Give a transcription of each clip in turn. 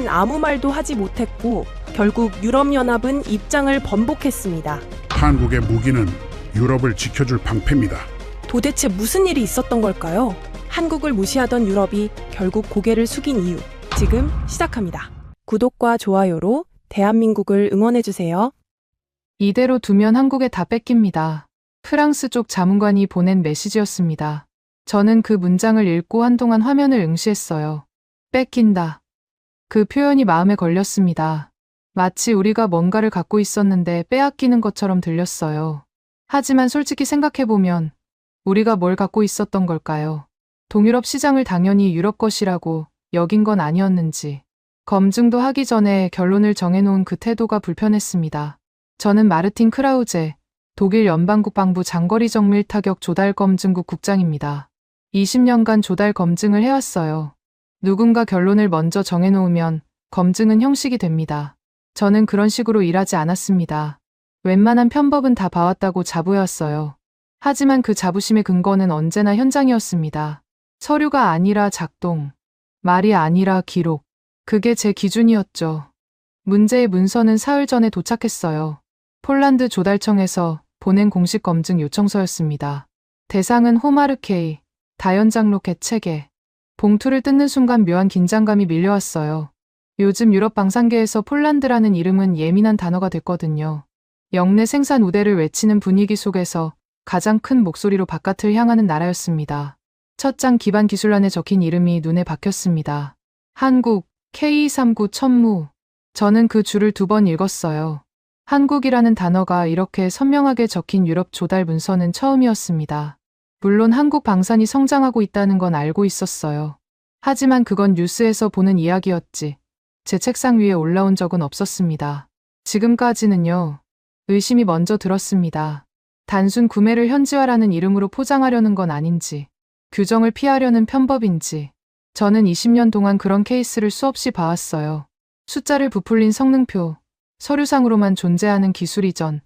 아무 말도 하지 못했고 결국 유럽연합은 입장을 번복했습니다. 한국의 무기는 유럽을 지켜줄 방패입니다. 도대체 무슨 일이 있었던 걸까요? 한국을 무시하던 유럽이 결국 고개를 숙인 이유, 지금 시작합니다. 구독과 좋아요로 대한민국을 응원해주세요. 이대로 두면 한국에 다 뺏깁니다. 프랑스 쪽 자문관이 보낸 메시지였습니다. 저는 그 문장을 읽고 한동안 화면을 응시했어요. 뺏긴다. 그 표현이 마음에 걸렸습니다. 마치 우리가 뭔가를 갖고 있었는데 빼앗기는 것처럼 들렸어요. 하지만 솔직히 생각해보면 우리가 뭘 갖고 있었던 걸까요? 동유럽 시장을 당연히 유럽 것이라고 여긴 건 아니었는지. 검증도 하기 전에 결론을 정해놓은 그 태도가 불편했습니다. 저는 마르틴 크라우제, 독일 연방국방부 장거리 정밀 타격 조달 검증국 국장입니다. 20년간 조달 검증을 해왔어요. 누군가 결론을 먼저 정해놓으면 검증은 형식이 됩니다. 저는 그런 식으로 일하지 않았습니다. 웬만한 편법은 다 봐왔다고 자부해왔어요. 하지만 그 자부심의 근거는 언제나 현장이었습니다. 서류가 아니라 작동, 말이 아니라 기록. 그게 제 기준이었죠. 문제의 문서는 사흘 전에 도착했어요. 폴란드 조달청에서 보낸 공식 검증 요청서였습니다. 대상은 호마르케이, 다연장 로켓 체계. 봉투를 뜯는 순간 묘한 긴장감이 밀려왔어요. 요즘 유럽 방산계에서 폴란드라는 이름은 예민한 단어가 됐거든요. 영내 생산 우대를 외치는 분위기 속에서 가장 큰 목소리로 바깥을 향하는 나라였습니다. 첫 장 기반 기술란에 적힌 이름이 눈에 박혔습니다. 한국, K239 천무. 저는 그 줄을 2번 읽었어요. 한국이라는 단어가 이렇게 선명하게 적힌 유럽 조달 문서는 처음이었습니다. 물론 한국 방산이 성장하고 있다는 건 알고 있었어요. 하지만 그건 뉴스에서 보는 이야기였지. 제 책상 위에 올라온 적은 없었습니다. 지금까지는요. 의심이 먼저 들었습니다. 단순 구매를 현지화라는 이름으로 포장하려는 건 아닌지, 규정을 피하려는 편법인지. 저는 20년 동안 그런 케이스를 수없이 봐왔어요. 숫자를 부풀린 성능표, 서류상으로만 존재하는 기술 이전,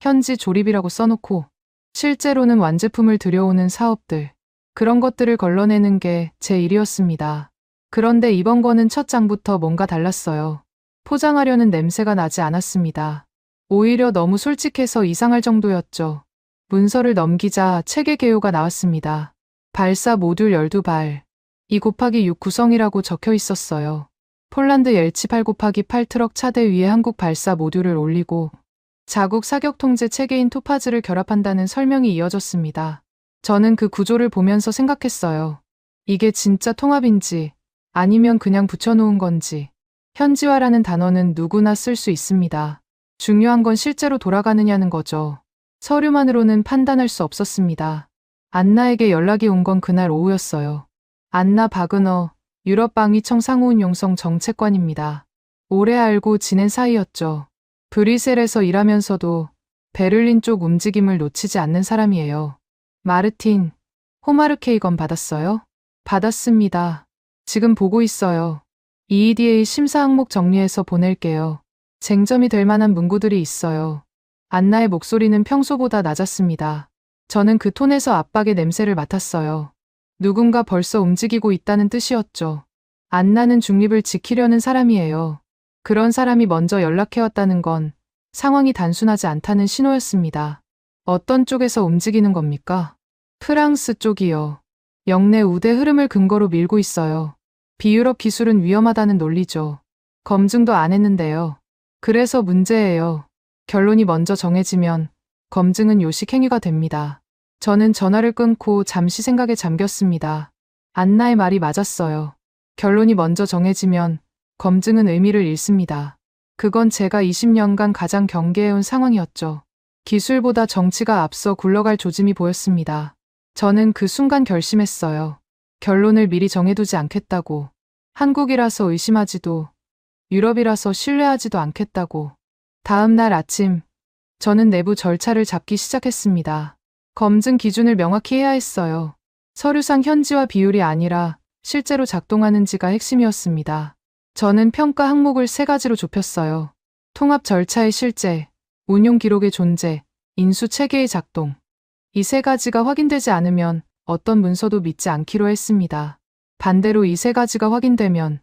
현지 조립이라고 써놓고 실제로는 완제품을 들여오는 사업들. 그런 것들을 걸러내는 게 제 일이었습니다. 그런데 이번 거는 첫 장부터 뭔가 달랐어요. 포장하려는 냄새가 나지 않았습니다. 오히려 너무 솔직해서 이상할 정도였죠. 문서를 넘기자 체계 개요가 나왔습니다. 발사 모듈 12발. 2 곱하기 6 구성이라고 적혀 있었어요. 폴란드 옐치 8 곱하기 8 트럭 차대 위에 한국 발사 모듈을 올리고 자국 사격 통제 체계인 토파즈를 결합한다는 설명이 이어졌습니다. 저는 그 구조를 보면서 생각했어요. 이게 진짜 통합인지 아니면 그냥 붙여놓은 건지. 현지화라는 단어는 누구나 쓸 수 있습니다. 중요한 건 실제로 돌아가느냐는 거죠. 서류만으로는 판단할 수 없었습니다. 안나에게 연락이 온 건 그날 오후였어요. 안나 바그너, 유럽방위청 상호운용성 정책관입니다. 오래 알고 지낸 사이였죠. 브뤼셀에서 일하면서도 베를린 쪽 움직임을 놓치지 않는 사람이에요. 마르틴, 호마르케이건 받았어요? 받았습니다. 지금 보고 있어요. EEDA 심사 항목 정리해서 보낼게요. 쟁점이 될 만한 문구들이 있어요. 안나의 목소리는 평소보다 낮았습니다. 저는 그 톤에서 압박의 냄새를 맡았어요. 누군가 벌써 움직이고 있다는 뜻이었죠. 안나는 중립을 지키려는 사람이에요. 그런 사람이 먼저 연락해왔다는 건 상황이 단순하지 않다는 신호였습니다. 어떤 쪽에서 움직이는 겁니까? 프랑스 쪽이요. 영내 우대 흐름을 근거로 밀고 있어요. 비유럽 기술은 위험하다는 논리죠. 검증도 안 했는데요. 그래서 문제예요. 결론이 먼저 정해지면 검증은 요식 행위가 됩니다. 저는 전화를 끊고 잠시 생각에 잠겼습니다. 안나의 말이 맞았어요. 결론이 먼저 정해지면 검증은 의미를 잃습니다. 그건 제가 20년간 가장 경계해온 상황이었죠. 기술보다 정치가 앞서 굴러갈 조짐이 보였습니다. 저는 그 순간 결심했어요. 결론을 미리 정해두지 않겠다고. 한국이라서 의심하지도, 유럽이라서 신뢰하지도 않겠다고. 다음 날 아침, 저는 내부 절차를 잡기 시작했습니다. 검증 기준을 명확히 해야 했어요. 서류상 현지화 비율이 아니라 실제로 작동하는지가 핵심이었습니다. 저는 평가 항목을 3가지로 좁혔어요. 통합 절차의 실제, 운용 기록의 존재, 인수 체계의 작동. 이 3가지가 확인되지 않으면 어떤 문서도 믿지 않기로 했습니다. 반대로 이 3가지가 확인되면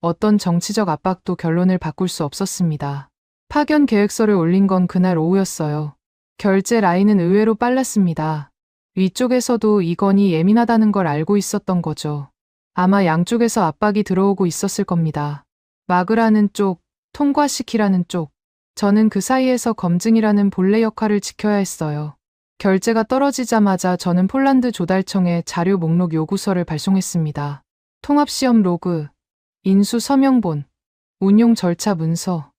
어떤 정치적 압박도 결론을 바꿀 수 없었습니다. 파견 계획서를 올린 건 그날 오후였어요. 결제 라인은 의외로 빨랐습니다. 위쪽에서도 이 건이 예민하다는 걸 알고 있었던 거죠. 아마 양쪽에서 압박이 들어오고 있었을 겁니다. 막으라는 쪽, 통과시키라는 쪽. 저는 그 사이에서 검증이라는 본래 역할을 지켜야 했어요. 결제가 떨어지자마자 저는 폴란드 조달청에 자료 목록 요구서를 발송했습니다. 통합시험 로그, 인수 서명본, 운용 절차 문서,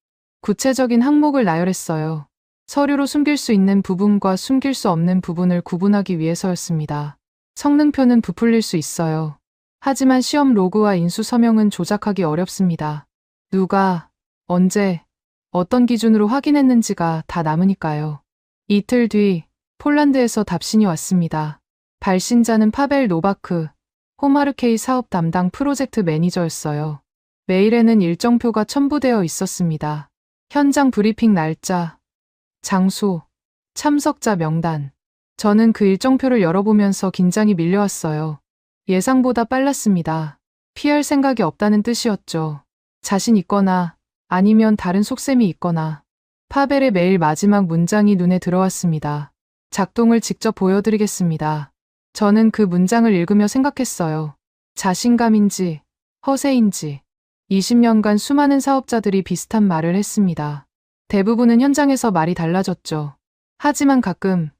구체적인 항목을 나열했어요. 서류로 숨길 수 있는 부분과 숨길 수 없는 부분을 구분하기 위해서였습니다. 성능표는 부풀릴 수 있어요. 하지만 시험 로그와 인수 서명은 조작하기 어렵습니다. 누가, 언제, 어떤 기준으로 확인했는지가 다 남으니까요. 이틀 뒤 폴란드에서 답신이 왔습니다. 발신자는 파벨 노바크, 호마르케이 사업 담당 프로젝트 매니저였어요. 메일에는 일정표가 첨부되어 있었습니다. 현장 브리핑 날짜, 장소, 참석자 명단. 저는 그 일정표를 열어보면서 긴장이 밀려왔어요. 예상보다 빨랐습니다. 피할 생각이 없다는 뜻이었죠. 자신 있거나 아니면 다른 속셈이 있거나. 파벨의 메일 마지막 문장이 눈에 들어왔습니다. 작동을 직접 보여드리겠습니다. 저는 그 문장을 읽으며 생각했어요. 자신감인지 허세인지. 20년간 수많은 사업자들이 비슷한 말을 했습니다. 대부분은 현장에서 말이 달라졌죠. 하지만 가끔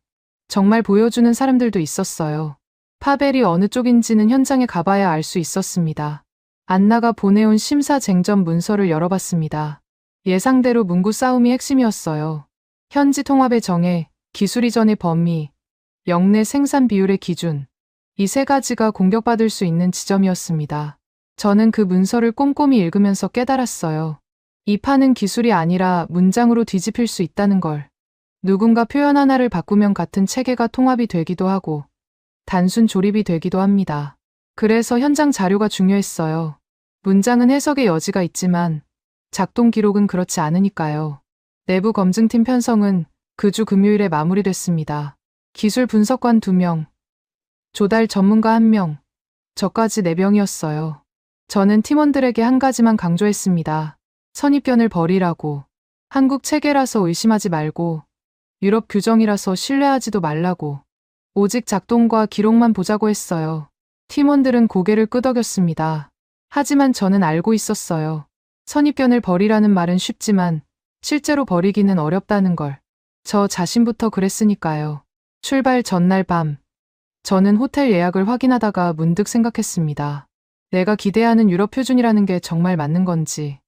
정말 보여주는 사람들도 있었어요. 파벨이 어느 쪽인지는 현장에 가봐야 알 수 있었습니다. 안나가 보내온 심사쟁점 문서를 열어봤습니다. 예상대로 문구 싸움이 핵심이었어요. 현지 통합의 정의, 기술 이전의 범위, 역내 생산 비율의 기준. 이 세 가지가 공격받을 수 있는 지점이었습니다. 저는 그 문서를 꼼꼼히 읽으면서 깨달았어요. 이 판은 기술이 아니라 문장으로 뒤집힐 수 있다는 걸. 누군가 표현 하나를 바꾸면 같은 체계가 통합이 되기도 하고 단순 조립이 되기도 합니다. 그래서 현장 자료가 중요했어요. 문장은 해석의 여지가 있지만 작동 기록은 그렇지 않으니까요. 내부 검증팀 편성은 그 주 금요일에 마무리됐습니다. 기술 분석관 2명, 조달 전문가 1명, 저까지 4명이었어요. 저는 팀원들에게 한 가지만 강조했습니다. 선입견을 버리라고. 한국 체계라서 의심하지 말고, 유럽 규정이라서 신뢰하지도 말라고. 오직 작동과 기록만 보자고 했어요. 팀원들은 고개를 끄덕였습니다. 하지만 저는 알고 있었어요. 선입견을 버리라는 말은 쉽지만 실제로 버리기는 어렵다는 걸. 저 자신부터 그랬으니까요. 출발 전날 밤, 저는 호텔 예약을 확인하다가 문득 생각했습니다. 내가 기대하는 유럽 표준이라는 게 정말 맞는 건지.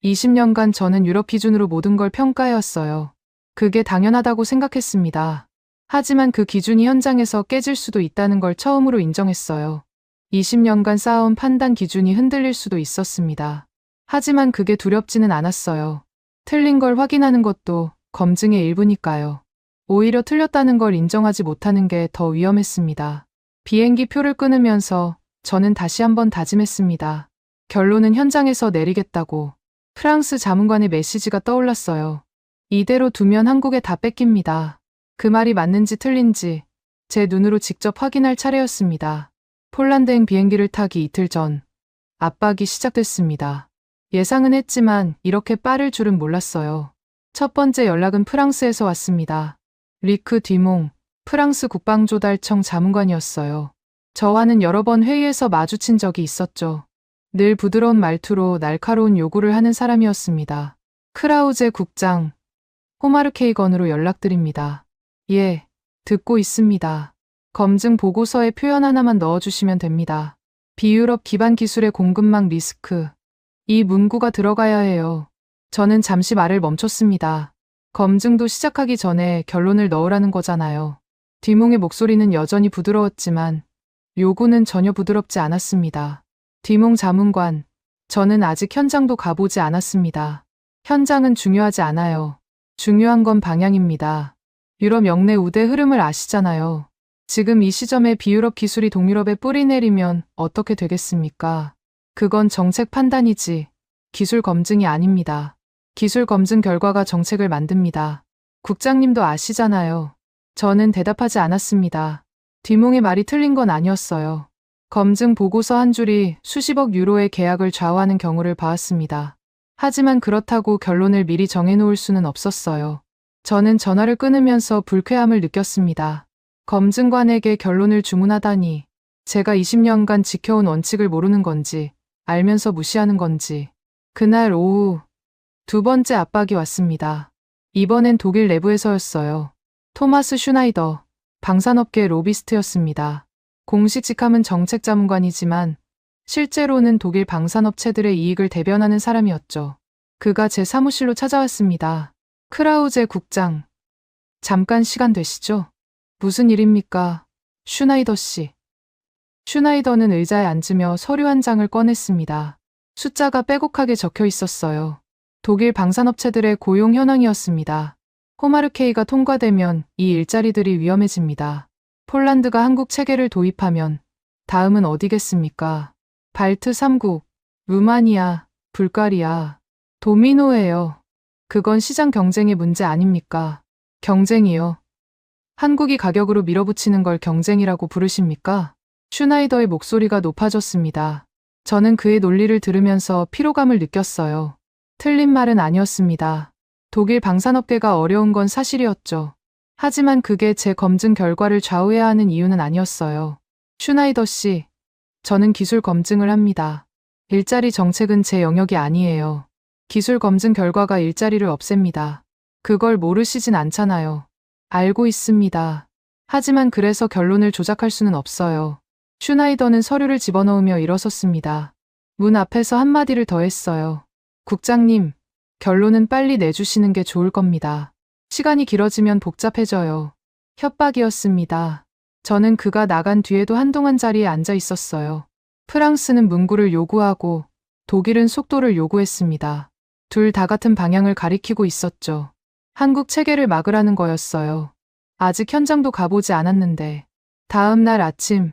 20년간 저는 유럽 기준으로 모든 걸 평가해왔어요. 그게 당연하다고 생각했습니다. 하지만 그 기준이 현장에서 깨질 수도 있다는 걸 처음으로 인정했어요. 20년간 쌓아온 판단 기준이 흔들릴 수도 있었습니다. 하지만 그게 두렵지는 않았어요. 틀린 걸 확인하는 것도 검증의 일부니까요. 오히려 틀렸다는 걸 인정하지 못하는 게 더 위험했습니다. 비행기 표를 끊으면서 저는 다시 한번 다짐했습니다. 결론은 현장에서 내리겠다고. 프랑스 자문관의 메시지가 떠올랐어요. 이대로 두면 한국에 다 뺏깁니다. 그 말이 맞는지 틀린지 제 눈으로 직접 확인할 차례였습니다. 폴란드행 비행기를 타기 이틀 전 압박이 시작됐습니다. 예상은 했지만 이렇게 빠를 줄은 몰랐어요. 첫 번째 연락은 프랑스에서 왔습니다. 리크 뒤몽, 프랑스 국방조달청 자문관이었어요. 저와는 여러 번 회의에서 마주친 적이 있었죠. 늘 부드러운 말투로 날카로운 요구를 하는 사람이었습니다. 크라우제 국장, 호마르케이건으로 연락드립니다. 예, 듣고 있습니다. 검증 보고서에 표현 하나만 넣어주시면 됩니다. 비유럽 기반 기술의 공급망 리스크. 이 문구가 들어가야 해요. 저는 잠시 말을 멈췄습니다. 검증도 시작하기 전에 결론을 넣으라는 거잖아요. 뒤몽의 목소리는 여전히 부드러웠지만 요구는 전혀 부드럽지 않았습니다. 뒤몽 자문관, 저는 아직 현장도 가보지 않았습니다. 현장은 중요하지 않아요. 중요한 건 방향입니다. 유럽 역내 우대 흐름을 아시잖아요. 지금 이 시점에 비유럽 기술이 동유럽에 뿌리 내리면 어떻게 되겠습니까? 그건 정책 판단이지 기술 검증이 아닙니다. 기술 검증 결과가 정책을 만듭니다. 국장님도 아시잖아요. 저는 대답하지 않았습니다. 뒤몽의 말이 틀린 건 아니었어요. 검증 보고서 한 줄이 수십억 유로의 계약을 좌우하는 경우를 봐왔습니다. 하지만 그렇다고 결론을 미리 정해놓을 수는 없었어요. 저는 전화를 끊으면서 불쾌함을 느꼈습니다. 검증관에게 결론을 주문하다니, 제가 20년간 지켜온 원칙을 모르는 건지, 알면서 무시하는 건지. 그날 오후, 두 번째 압박이 왔습니다. 이번엔 독일 내부에서였어요. 토마스 슈나이더, 방산업계 로비스트였습니다. 공식 직함은 정책자문관이지만 실제로는 독일 방산업체들의 이익을 대변하는 사람이었죠. 그가 제 사무실로 찾아왔습니다. 크라우제 국장, 잠깐 시간 되시죠? 무슨 일입니까? 슈나이더 씨. 슈나이더는 의자에 앉으며 서류 한 장을 꺼냈습니다. 숫자가 빼곡하게 적혀 있었어요. 독일 방산업체들의 고용 현황이었습니다. 호마르케이가 통과되면 이 일자리들이 위험해집니다. 폴란드가 한국 체계를 도입하면 다음은 어디겠습니까? 발트 3국, 루마니아, 불가리아, 도미노예요. 그건 시장 경쟁의 문제 아닙니까? 경쟁이요. 한국이 가격으로 밀어붙이는 걸 경쟁이라고 부르십니까? 슈나이더의 목소리가 높아졌습니다. 저는 그의 논리를 들으면서 피로감을 느꼈어요. 틀린 말은 아니었습니다. 독일 방산업계가 어려운 건 사실이었죠. 하지만 그게 제 검증 결과를 좌우해야 하는 이유는 아니었어요. 슈나이더 씨, 저는 기술 검증을 합니다. 일자리 정책은 제 영역이 아니에요. 기술 검증 결과가 일자리를 없앱니다. 그걸 모르시진 않잖아요. 알고 있습니다. 하지만 그래서 결론을 조작할 수는 없어요. 슈나이더는 서류를 집어넣으며 일어섰습니다. 문 앞에서 한마디를 더 했어요. 국장님, 결론은 빨리 내주시는 게 좋을 겁니다. 시간이 길어지면 복잡해져요. 협박이었습니다. 저는 그가 나간 뒤에도 한동안 자리에 앉아 있었어요. 프랑스는 문구를 요구하고 독일은 속도를 요구했습니다. 둘 다 같은 방향을 가리키고 있었죠. 한국 체계를 막으라는 거였어요. 아직 현장도 가보지 않았는데. 다음 날 아침,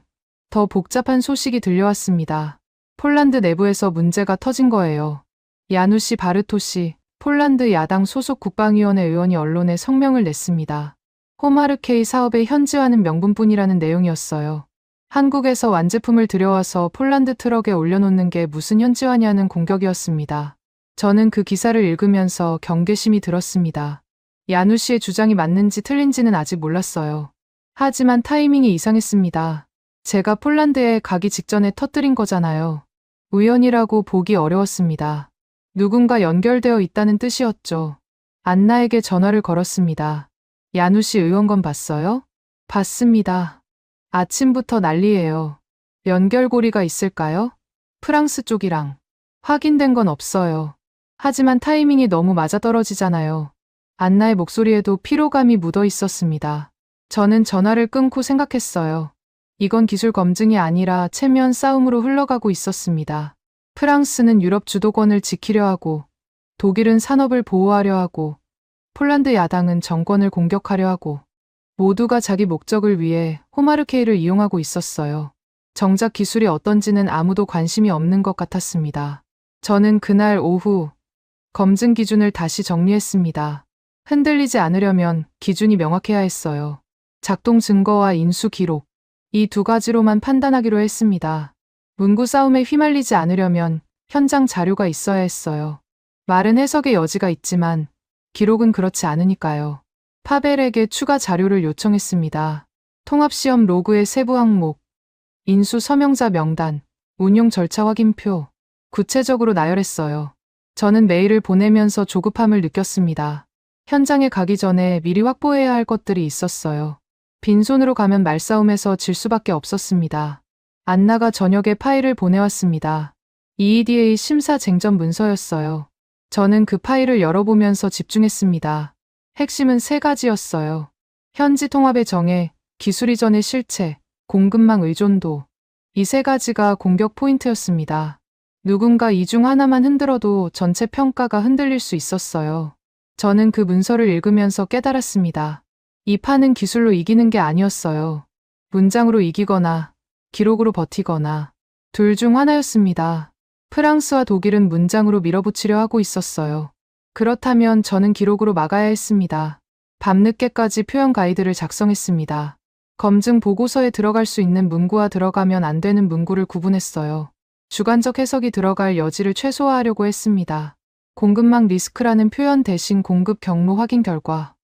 더 복잡한 소식이 들려왔습니다. 폴란드 내부에서 문제가 터진 거예요. 야누시 바르토시, 폴란드 야당 소속 국방위원회 의원이 언론에 성명을 냈습니다. 호마르케이 사업의 현지화는 명분뿐이라는 내용이었어요. 한국에서 완제품을 들여와서 폴란드 트럭에 올려놓는 게 무슨 현지화냐는 공격이었습니다. 저는 그 기사를 읽으면서 경계심이 들었습니다. 야누시의 주장이 맞는지 틀린지는 아직 몰랐어요. 하지만 타이밍이 이상했습니다. 제가 폴란드에 가기 직전에 터뜨린 거잖아요. 우연이라고 보기 어려웠습니다. 누군가 연결되어 있다는 뜻이었죠. 안나에게 전화를 걸었습니다. 야누시 의원건 봤어요? 봤습니다. 아침부터 난리예요. 연결고리가 있을까요? 프랑스 쪽이랑. 확인된 건 없어요. 하지만 타이밍이 너무 맞아떨어지잖아요. 안나의 목소리에도 피로감이 묻어 있었습니다. 저는 전화를 끊고 생각했어요. 이건 기술 검증이 아니라 체면 싸움으로 흘러가고 있었습니다. 프랑스는 유럽 주도권을 지키려 하고, 독일은 산업을 보호하려 하고, 폴란드 야당은 정권을 공격하려 하고, 모두가 자기 목적을 위해 호마르케이를 이용하고 있었어요. 정작 기술이 어떤지는 아무도 관심이 없는 것 같았습니다. 저는 그날 오후 검증 기준을 다시 정리했습니다. 흔들리지 않으려면 기준이 명확해야 했어요. 작동 증거와 인수 기록, 이 두 가지로만 판단하기로 했습니다. 문구 싸움에 휘말리지 않으려면 현장 자료가 있어야 했어요. 말은 해석의 여지가 있지만 기록은 그렇지 않으니까요. 파벨에게 추가 자료를 요청했습니다. 통합시험 로그의 세부 항목, 인수 서명자 명단, 운용 절차 확인표, 구체적으로 나열했어요. 저는 메일을 보내면서 조급함을 느꼈습니다. 현장에 가기 전에 미리 확보해야 할 것들이 있었어요. 빈손으로 가면 말싸움에서 질 수밖에 없었습니다. 안나가 저녁에 파일을 보내왔습니다. EEDA 심사 쟁점 문서였어요. 저는 그 파일을 열어보면서 집중했습니다. 핵심은 세 가지였어요. 현지 통합의 정해, 기술 이전의 실체, 공급망 의존도. 이 세 가지가 공격 포인트였습니다. 누군가 이 중 하나만 흔들어도 전체 평가가 흔들릴 수 있었어요. 저는 그 문서를 읽으면서 깨달았습니다. 이 판은 기술로 이기는 게 아니었어요. 문장으로 이기거나 기록으로 버티거나 둘 중 하나였습니다. 프랑스와 독일은 문장으로 밀어붙이려 하고 있었어요. 그렇다면 저는 기록으로 막아야 했습니다. 밤늦게까지 표현 가이드를 작성했습니다. 검증 보고서에 들어갈 수 있는 문구와 들어가면 안 되는 문구를 구분했어요. 주관적 해석이 들어갈 여지를 최소화하려고 했습니다. 공급망 리스크라는 표현 대신 공급 경로 확인 결과,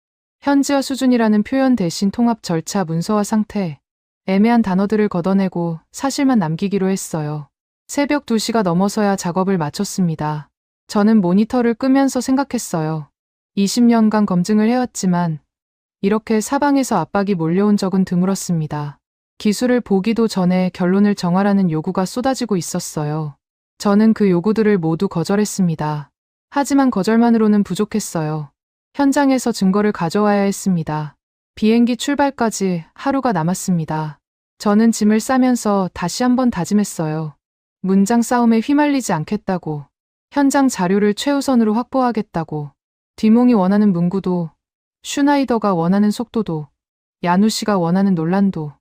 현지화 수준이라는 표현 대신 통합 절차 문서화 상태, 애매한 단어들을 걷어내고 사실만 남기기로 했어요. 새벽 2시가 넘어서야 작업을 마쳤습니다. 저는 모니터를 끄면서 생각했어요. 20년간 검증을 해왔지만 이렇게 사방에서 압박이 몰려온 적은 드물었습니다. 기술을 보기도 전에 결론을 정하라는 요구가 쏟아지고 있었어요. 저는 그 요구들을 모두 거절했습니다. 하지만 거절만으로는 부족했어요. 현장에서 증거를 가져와야 했습니다. 비행기 출발까지 하루가 남았습니다. 저는 짐을 싸면서 다시 한번 다짐했어요. 문장 싸움에 휘말리지 않겠다고. 현장 자료를 최우선으로 확보하겠다고. 디몽이 원하는 문구도, 슈나이더가 원하는 속도도, 야누 씨가 원하는 논란도,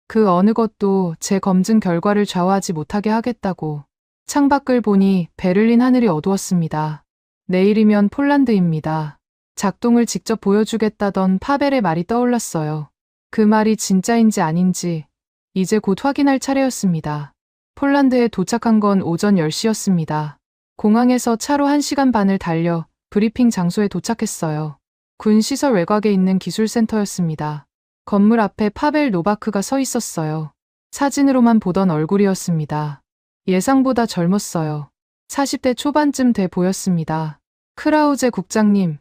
그 어느 것도 제 검증 결과를 좌우하지 못하게 하겠다고. 창밖을 보니 베를린 하늘이 어두웠습니다. 내일이면 폴란드입니다. 작동을 직접 보여주겠다던 파벨의 말이 떠올랐어요. 그 말이 진짜인지 아닌지 이제 곧 확인할 차례였습니다. 폴란드에 도착한 건 오전 10시였습니다. 공항에서 차로 1시간 반을 달려 브리핑 장소에 도착했어요. 군 시설 외곽에 있는 기술센터였습니다. 건물 앞에 파벨 노바크가 서 있었어요. 사진으로만 보던 얼굴이었습니다. 예상보다 젊었어요. 40대 초반쯤 돼 보였습니다. 크라우제 국장님,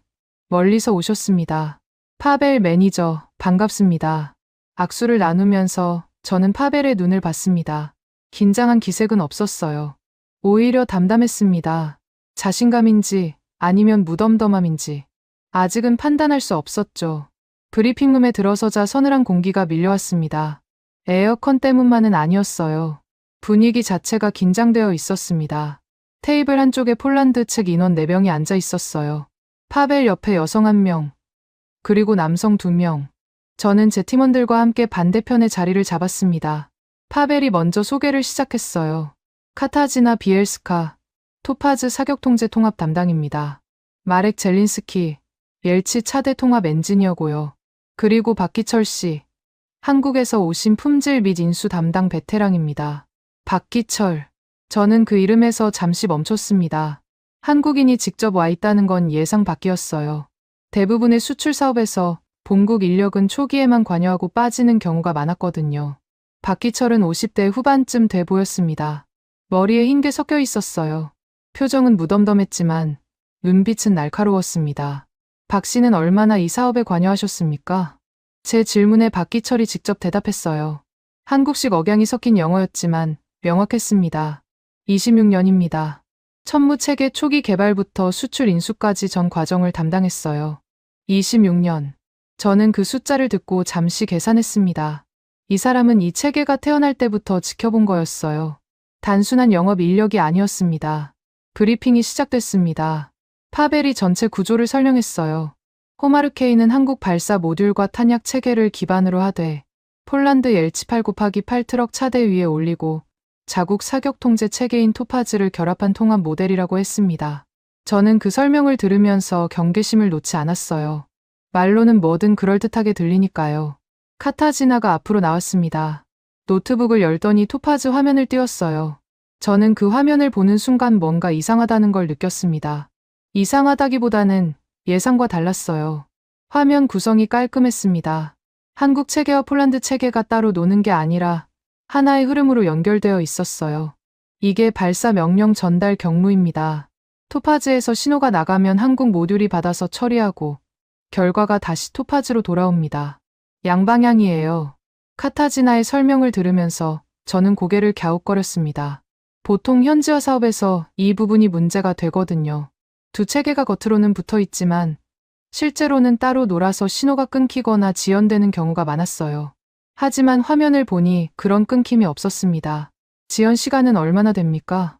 멀리서 오셨습니다. 파벨 매니저, 반갑습니다. 악수를 나누면서 저는 파벨의 눈을 봤습니다. 긴장한 기색은 없었어요. 오히려 담담했습니다. 자신감인지 아니면 무덤덤함인지 아직은 판단할 수 없었죠. 브리핑룸에 들어서자 서늘한 공기가 밀려왔습니다. 에어컨 때문만은 아니었어요. 분위기 자체가 긴장되어 있었습니다. 테이블 한쪽에 폴란드 측 인원 4명이 앉아 있었어요. 파벨 옆에 여성 1명, 그리고 남성 2명. 저는 제 팀원들과 함께 반대편에 자리를 잡았습니다. 파벨이 먼저 소개를 시작했어요. 카타지나 비엘스카, 토파즈 사격통제 통합 담당입니다. 마렉 젤린스키, 옐치 차대 통합 엔지니어고요. 그리고 박기철 씨, 한국에서 오신 품질 및 인수 담당 베테랑입니다. 박기철. 저는 그 이름에서 잠시 멈췄습니다. 한국인이 직접 와 있다는 건 예상 밖이었어요. 대부분의 수출 사업에서 본국 인력은 초기에만 관여하고 빠지는 경우가 많았거든요. 박기철은 50대 후반쯤 돼 보였습니다. 머리에 흰 게 섞여 있었어요. 표정은 무덤덤했지만 눈빛은 날카로웠습니다. 박 씨는 얼마나 이 사업에 관여하셨습니까? 제 질문에 박기철이 직접 대답했어요. 한국식 억양이 섞인 영어였지만 명확했습니다. 26년입니다. 천무체계 초기 개발부터 수출 인수까지 전 과정을 담당했어요. 26년. 저는 그 숫자를 듣고 잠시 계산했습니다. 이 사람은 이 체계가 태어날 때부터 지켜본 거였어요. 단순한 영업 인력이 아니었습니다. 브리핑이 시작됐습니다. 파벨이 전체 구조를 설명했어요. 호마르케이는 한국 발사 모듈과 탄약 체계를 기반으로 하되 폴란드 옐치 8x8 트럭 차대 위에 올리고 자국 사격 통제 체계인 토파즈를 결합한 통합 모델이라고 했습니다. 저는 그 설명을 들으면서 경계심을 놓지 않았어요. 말로는 뭐든 그럴듯하게 들리니까요. 카타지나가 앞으로 나왔습니다. 노트북을 열더니 토파즈 화면을 띄웠어요. 저는 그 화면을 보는 순간 뭔가 이상하다는 걸 느꼈습니다. 이상하다기보다는 예상과 달랐어요. 화면 구성이 깔끔했습니다. 한국 체계와 폴란드 체계가 따로 노는 게 아니라 하나의 흐름으로 연결되어 있었어요. 이게 발사 명령 전달 경로입니다. 토파즈에서 신호가 나가면 한국 모듈이 받아서 처리하고 결과가 다시 토파즈로 돌아옵니다. 양방향이에요. 카타지나의 설명을 들으면서 저는 고개를 갸웃거렸습니다. 보통 현지화 사업에서 이 부분이 문제가 되거든요. 두 체계가 겉으로는 붙어 있지만 실제로는 따로 놀아서 신호가 끊기거나 지연되는 경우가 많았어요. 하지만 화면을 보니 그런 끊김이 없었습니다. 지연 시간은 얼마나 됩니까?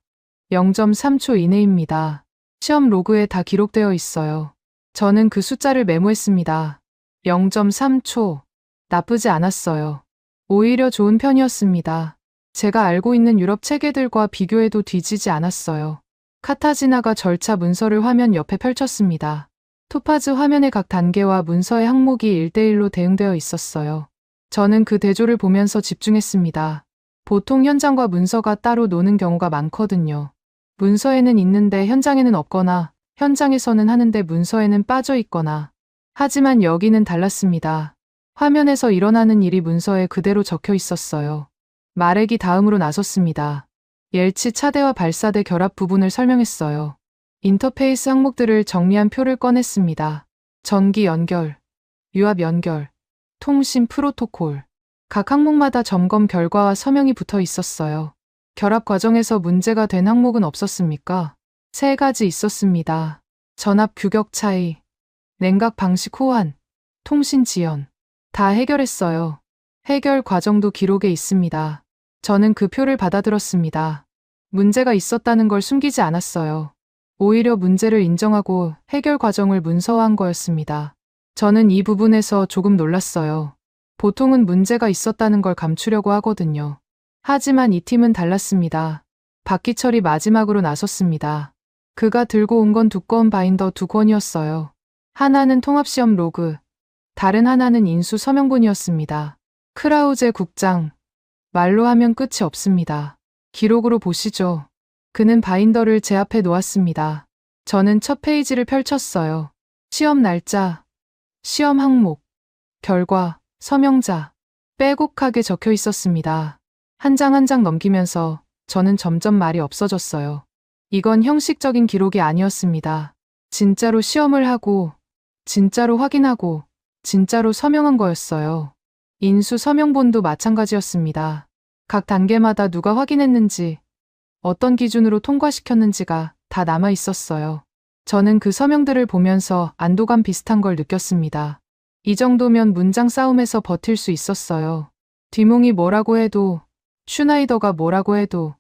0.3초 이내입니다. 시험 로그에 다 기록되어 있어요. 저는 그 숫자를 메모했습니다. 0.3초. 나쁘지 않았어요. 오히려 좋은 편이었습니다. 제가 알고 있는 유럽 체계들과 비교해도 뒤지지 않았어요. 카타지나가 절차 문서를 화면 옆에 펼쳤습니다. 토파즈 화면의 각 단계와 문서의 항목이 1대1로 대응되어 있었어요. 저는 그 대조를 보면서 집중했습니다. 보통 현장과 문서가 따로 노는 경우가 많거든요. 문서에는 있는데 현장에는 없거나 현장에서는 하는데 문서에는 빠져 있거나. 하지만 여기는 달랐습니다. 화면에서 일어나는 일이 문서에 그대로 적혀 있었어요. 말액이 다음으로 나섰습니다. 옐치 차대와 발사대 결합 부분을 설명했어요. 인터페이스 항목들을 정리한 표를 꺼냈습니다. 전기 연결, 유압 연결, 통신 프로토콜. 각 항목마다 점검 결과와 서명이 붙어 있었어요. 결합 과정에서 문제가 된 항목은 없었습니까? 3가지 있었습니다. 전압 규격 차이, 냉각 방식 호환, 통신 지연. 다 해결했어요. 해결 과정도 기록에 있습니다. 저는 그 표를 받아들었습니다. 문제가 있었다는 걸 숨기지 않았어요. 오히려 문제를 인정하고 해결 과정을 문서화한 거였습니다. 저는 이 부분에서 조금 놀랐어요. 보통은 문제가 있었다는 걸 감추려고 하거든요. 하지만 이 팀은 달랐습니다. 박기철이 마지막으로 나섰습니다. 그가 들고 온 건 두꺼운 바인더 2권이었어요. 하나는 통합시험 로그, 다른 하나는 인수 서명본이었습니다. 크라우제 국장, 말로 하면 끝이 없습니다. 기록으로 보시죠. 그는 바인더를 제 앞에 놓았습니다. 저는 첫 페이지를 펼쳤어요. 시험 날짜, 시험 항목, 결과, 서명자, 빼곡하게 적혀 있었습니다. 한 장 한 장 넘기면서 저는 점점 말이 없어졌어요. 이건 형식적인 기록이 아니었습니다. 진짜로 시험을 하고, 진짜로 확인하고, 진짜로 서명한 거였어요. 인수 서명본도 마찬가지였습니다. 각 단계마다 누가 확인했는지, 어떤 기준으로 통과시켰는지가 다 남아 있었어요. 저는 그 서명들을 보면서 안도감 비슷한 걸 느꼈습니다. 이 정도면 문장 싸움에서 버틸 수 있었어요. 디몽이 뭐라고 해도, 슈나이더가 뭐라고 해도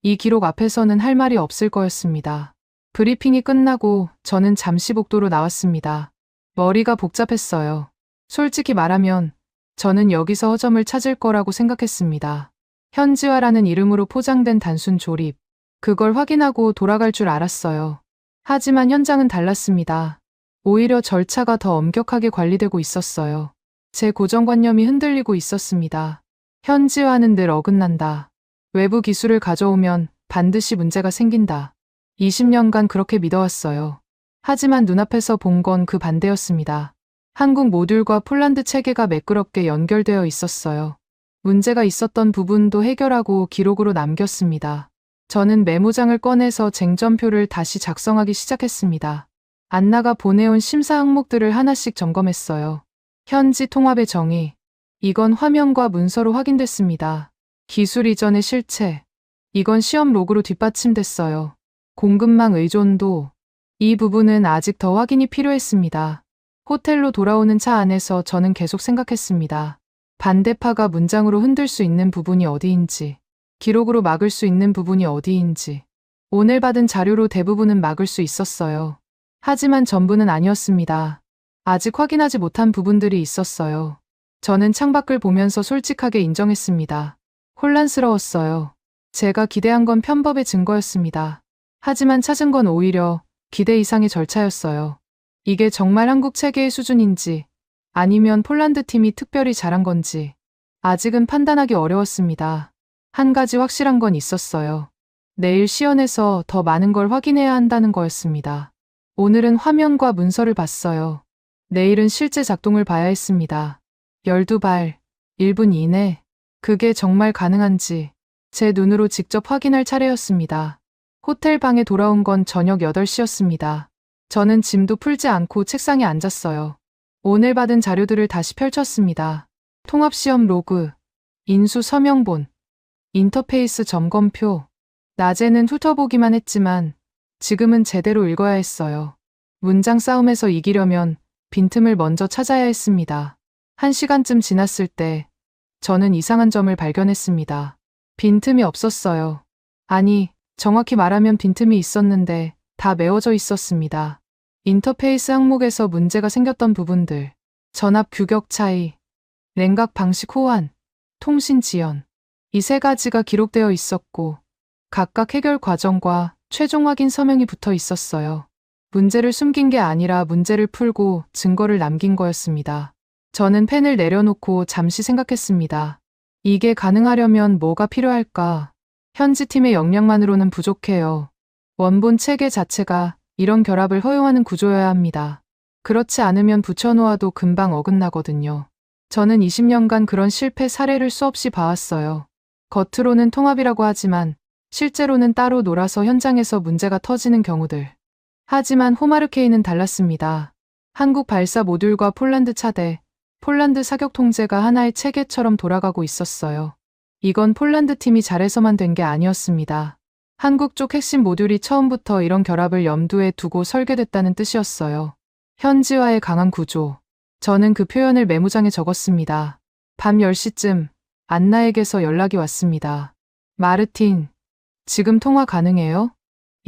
이 기록 앞에서는 할 말이 없을 거였습니다. 브리핑이 끝나고 저는 잠시 복도로 나왔습니다. 머리가 복잡했어요. 솔직히 말하면 저는 여기서 허점을 찾을 거라고 생각했습니다. 현지화라는 이름으로 포장된 단순 조립. 그걸 확인하고 돌아갈 줄 알았어요. 하지만 현장은 달랐습니다. 오히려 절차가 더 엄격하게 관리되고 있었어요. 제 고정관념이 흔들리고 있었습니다. 현지화는 늘 어긋난다. 외부 기술을 가져오면 반드시 문제가 생긴다. 20년간 그렇게 믿어왔어요. 하지만 눈앞에서 본 건 그 반대였습니다. 한국 모듈과 폴란드 체계가 매끄럽게 연결되어 있었어요. 문제가 있었던 부분도 해결하고 기록으로 남겼습니다. 저는 메모장을 꺼내서 쟁점표를 다시 작성하기 시작했습니다. 안나가 보내온 심사 항목들을 하나씩 점검했어요. 현지 통합의 정의. 이건 화면과 문서로 확인됐습니다. 기술 이전의 실체. 이건 시험 로그로 뒷받침됐어요. 공급망 의존도. 이 부분은 아직 더 확인이 필요했습니다. 호텔로 돌아오는 차 안에서 저는 계속 생각했습니다. 반대파가 문장으로 흔들 수 있는 부분이 어디인지, 기록으로 막을 수 있는 부분이 어디인지. 오늘 받은 자료로 대부분은 막을 수 있었어요. 하지만 전부는 아니었습니다. 아직 확인하지 못한 부분들이 있었어요. 저는 창밖을 보면서 솔직하게 인정했습니다. 혼란스러웠어요. 제가 기대한 건 편법의 증거였습니다. 하지만 찾은 건 오히려 기대 이상의 절차였어요. 이게 정말 한국 체계의 수준인지 아니면 폴란드 팀이 특별히 잘한 건지 아직은 판단하기 어려웠습니다. 한 가지 확실한 건 있었어요. 내일 시연에서 더 많은 걸 확인해야 한다는 거였습니다. 오늘은 화면과 문서를 봤어요. 내일은 실제 작동을 봐야 했습니다. 12발, 1분 이내. 그게 정말 가능한지 제 눈으로 직접 확인할 차례였습니다. 호텔 방에 돌아온 건 저녁 8시였습니다. 저는 짐도 풀지 않고 책상에 앉았어요. 오늘 받은 자료들을 다시 펼쳤습니다. 통합시험 로그, 인수 서명본, 인터페이스 점검표. 낮에는 훑어보기만 했지만 지금은 제대로 읽어야 했어요. 문장 싸움에서 이기려면 빈틈을 먼저 찾아야 했습니다. 1시간쯤 지났을 때 저는 이상한 점을 발견했습니다. 빈틈이 없었어요. 아니, 정확히 말하면 빈틈이 있었는데 다 메워져 있었습니다. 인터페이스 항목에서 문제가 생겼던 부분들, 전압 규격 차이, 냉각 방식 호환, 통신 지연. 이 3가지가 기록되어 있었고 각각 해결 과정과 최종 확인 서명이 붙어 있었어요. 문제를 숨긴 게 아니라 문제를 풀고 증거를 남긴 거였습니다. 저는 펜을 내려놓고 잠시 생각했습니다. 이게 가능하려면 뭐가 필요할까? 현지팀의 역량만으로는 부족해요. 원본 체계 자체가 이런 결합을 허용하는 구조여야 합니다. 그렇지 않으면 붙여놓아도 금방 어긋나거든요. 저는 20년간 그런 실패 사례를 수없이 봐왔어요. 겉으로는 통합이라고 하지만 실제로는 따로 놀아서 현장에서 문제가 터지는 경우들. 하지만 호마르케이는 달랐습니다. 한국 발사 모듈과 폴란드 차대, 폴란드 사격 통제가 하나의 체계처럼 돌아가고 있었어요. 이건 폴란드 팀이 잘해서만 된 게 아니었습니다. 한국 쪽 핵심 모듈이 처음부터 이런 결합을 염두에 두고 설계됐다는 뜻이었어요. 현지화의 강한 구조. 저는 그 표현을 메모장에 적었습니다. 밤 10시쯤 안나에게서 연락이 왔습니다. 마르틴, 지금 통화 가능해요?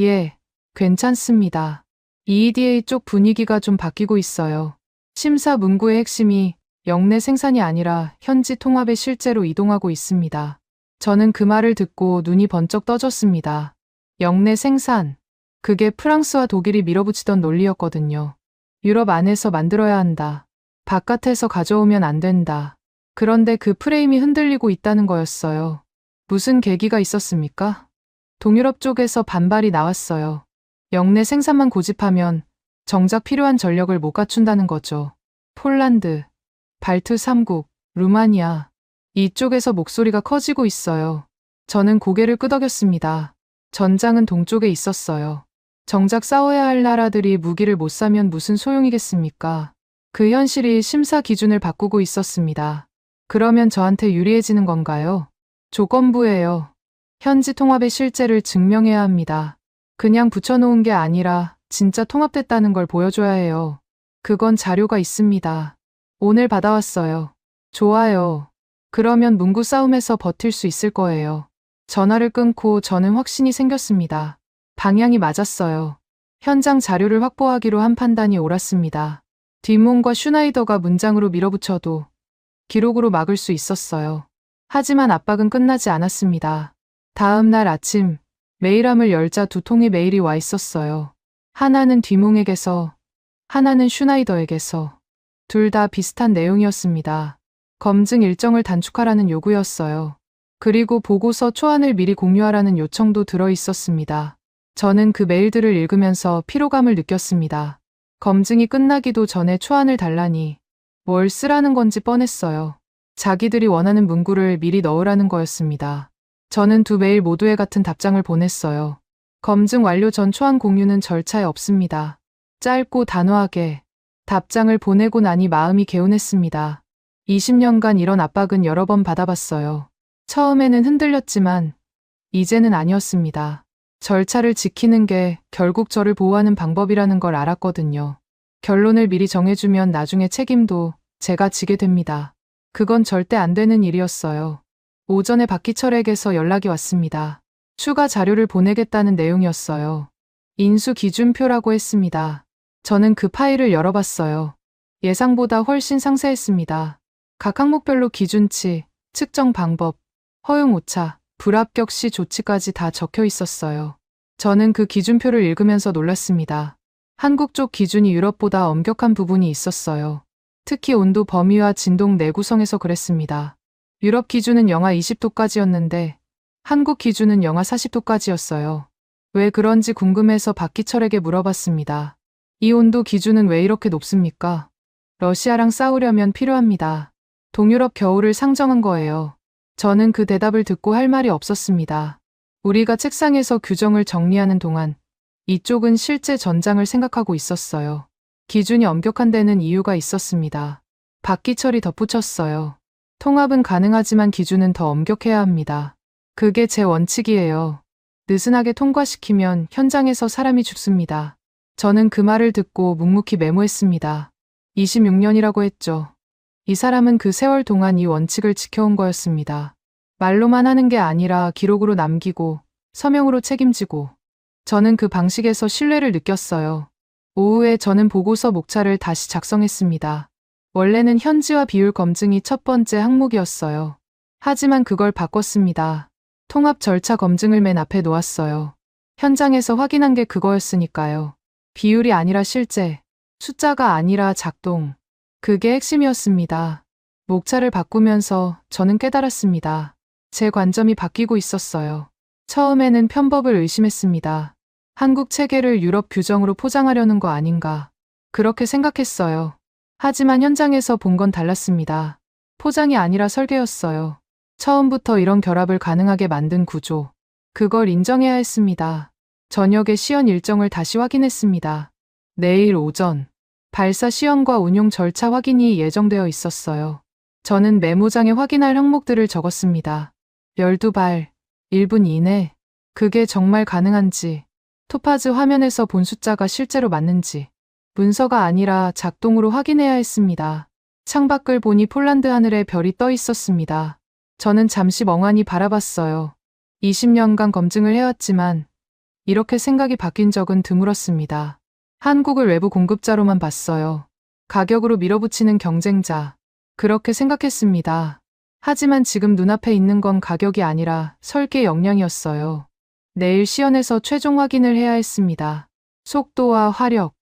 예, 괜찮습니다. EEDA 쪽 분위기가 좀 바뀌고 있어요. 심사 문구의 핵심이 영내 생산이 아니라 현지 통합에 실제로 이동하고 있습니다. 저는 그 말을 듣고 눈이 번쩍 떠졌습니다. 영내 생산. 그게 프랑스와 독일이 밀어붙이던 논리였거든요. 유럽 안에서 만들어야 한다. 바깥에서 가져오면 안 된다. 그런데 그 프레임이 흔들리고 있다는 거였어요. 무슨 계기가 있었습니까? 동유럽 쪽에서 반발이 나왔어요. 영내 생산만 고집하면 정작 필요한 전력을 못 갖춘다는 거죠. 폴란드, 발트 3국, 루마니아. 이쪽에서 목소리가 커지고 있어요. 저는 고개를 끄덕였습니다. 전장은 동쪽에 있었어요. 정작 싸워야 할 나라들이 무기를 못 사면 무슨 소용이겠습니까? 그 현실이 심사 기준을 바꾸고 있었습니다. 그러면 저한테 유리해지는 건가요? 조건부예요. 현지 통합의 실제를 증명해야 합니다. 그냥 붙여놓은 게 아니라 진짜 통합됐다는 걸 보여줘야 해요. 그건 자료가 있습니다. 오늘 받아왔어요. 좋아요. 그러면 문구 싸움에서 버틸 수 있을 거예요. 전화를 끊고 저는 확신이 생겼습니다. 방향이 맞았어요. 현장 자료를 확보하기로 한 판단이 옳았습니다. 뒷문과 슈나이더가 문장으로 밀어붙여도 기록으로 막을 수 있었어요. 하지만 압박은 끝나지 않았습니다. 다음 날 아침 메일함을 열자 두 통의 메일이 와 있었어요. 하나는 뒤몽에게서, 하나는 슈나이더에게서. 둘 다 비슷한 내용이었습니다. 검증 일정을 단축하라는 요구였어요. 그리고 보고서 초안을 미리 공유하라는 요청도 들어 있었습니다. 저는 그 메일들을 읽으면서 피로감을 느꼈습니다. 검증이 끝나기도 전에 초안을 달라니 뭘 쓰라는 건지 뻔했어요. 자기들이 원하는 문구를 미리 넣으라는 거였습니다. 저는 두 메일 모두에 같은 답장을 보냈어요. 검증 완료 전 초안 공유는 절차에 없습니다. 짧고 단호하게 답장을 보내고 나니 마음이 개운했습니다. 20년간 이런 압박은 여러 번 받아봤어요. 처음에는 흔들렸지만 이제는 아니었습니다. 절차를 지키는 게 결국 저를 보호하는 방법이라는 걸 알았거든요. 결론을 미리 정해주면 나중에 책임도 제가 지게 됩니다. 그건 절대 안 되는 일이었어요. 오전에 박기철에게서 연락이 왔습니다. 추가 자료를 보내겠다는 내용이었어요. 인수 기준표라고 했습니다. 저는 그 파일을 열어봤어요. 예상보다 훨씬 상세했습니다. 각 항목별로 기준치, 측정 방법, 허용 오차, 불합격 시 조치까지 다 적혀 있었어요. 저는 그 기준표를 읽으면서 놀랐습니다. 한국 쪽 기준이 유럽보다 엄격한 부분이 있었어요. 특히 온도 범위와 진동 내구성에서 그랬습니다. 유럽 기준은 영하 20도까지였는데 한국 기준은 영하 40도까지였어요. 왜 그런지 궁금해서 박기철에게 물어봤습니다. 이 온도 기준은 왜 이렇게 높습니까? 러시아랑 싸우려면 필요합니다. 동유럽 겨울을 상정한 거예요. 저는 그 대답을 듣고 할 말이 없었습니다. 우리가 책상에서 규정을 정리하는 동안 이쪽은 실제 전장을 생각하고 있었어요. 기준이 엄격한 데는 이유가 있었습니다. 박기철이 덧붙였어요. 통합은 가능하지만 기준은 더 엄격해야 합니다. 그게 제 원칙이에요. 느슨하게 통과시키면 현장에서 사람이 죽습니다. 저는 그 말을 듣고 묵묵히 메모했습니다. 26년이라고 했죠. 이 사람은 그 세월 동안 이 원칙을 지켜온 거였습니다. 말로만 하는 게 아니라 기록으로 남기고 서명으로 책임지고. 저는 그 방식에서 신뢰를 느꼈어요. 오후에 저는 보고서 목차를 다시 작성했습니다. 원래는 현지화 비율 검증이 첫 번째 항목이었어요. 하지만 그걸 바꿨습니다. 통합 절차 검증을 맨 앞에 놓았어요. 현장에서 확인한 게 그거였으니까요. 비율이 아니라 실제, 숫자가 아니라 작동. 그게 핵심이었습니다. 목차를 바꾸면서 저는 깨달았습니다. 제 관점이 바뀌고 있었어요. 처음에는 편법을 의심했습니다. 한국 체계를 유럽 규정으로 포장하려는 거 아닌가. 그렇게 생각했어요. 하지만 현장에서 본 건 달랐습니다. 포장이 아니라 설계였어요. 처음부터 이런 결합을 가능하게 만든 구조. 그걸 인정해야 했습니다. 저녁에 시연 일정을 다시 확인했습니다. 내일 오전, 발사 시연과 운용 절차 확인이 예정되어 있었어요. 저는 메모장에 확인할 항목들을 적었습니다. 12발, 1분 이내. 그게 정말 가능한지, 토파즈 화면에서 본 숫자가 실제로 맞는지, 문서가 아니라 작동으로 확인해야 했습니다. 창밖을 보니 폴란드 하늘에 별이 떠 있었습니다. 저는 잠시 멍하니 바라봤어요. 20년간 검증을 해왔지만 이렇게 생각이 바뀐 적은 드물었습니다. 한국을 외부 공급자로만 봤어요. 가격으로 밀어붙이는 경쟁자. 그렇게 생각했습니다. 하지만 지금 눈앞에 있는 건 가격이 아니라 설계 역량이었어요. 내일 시연에서 최종 확인을 해야 했습니다. 속도와 화력.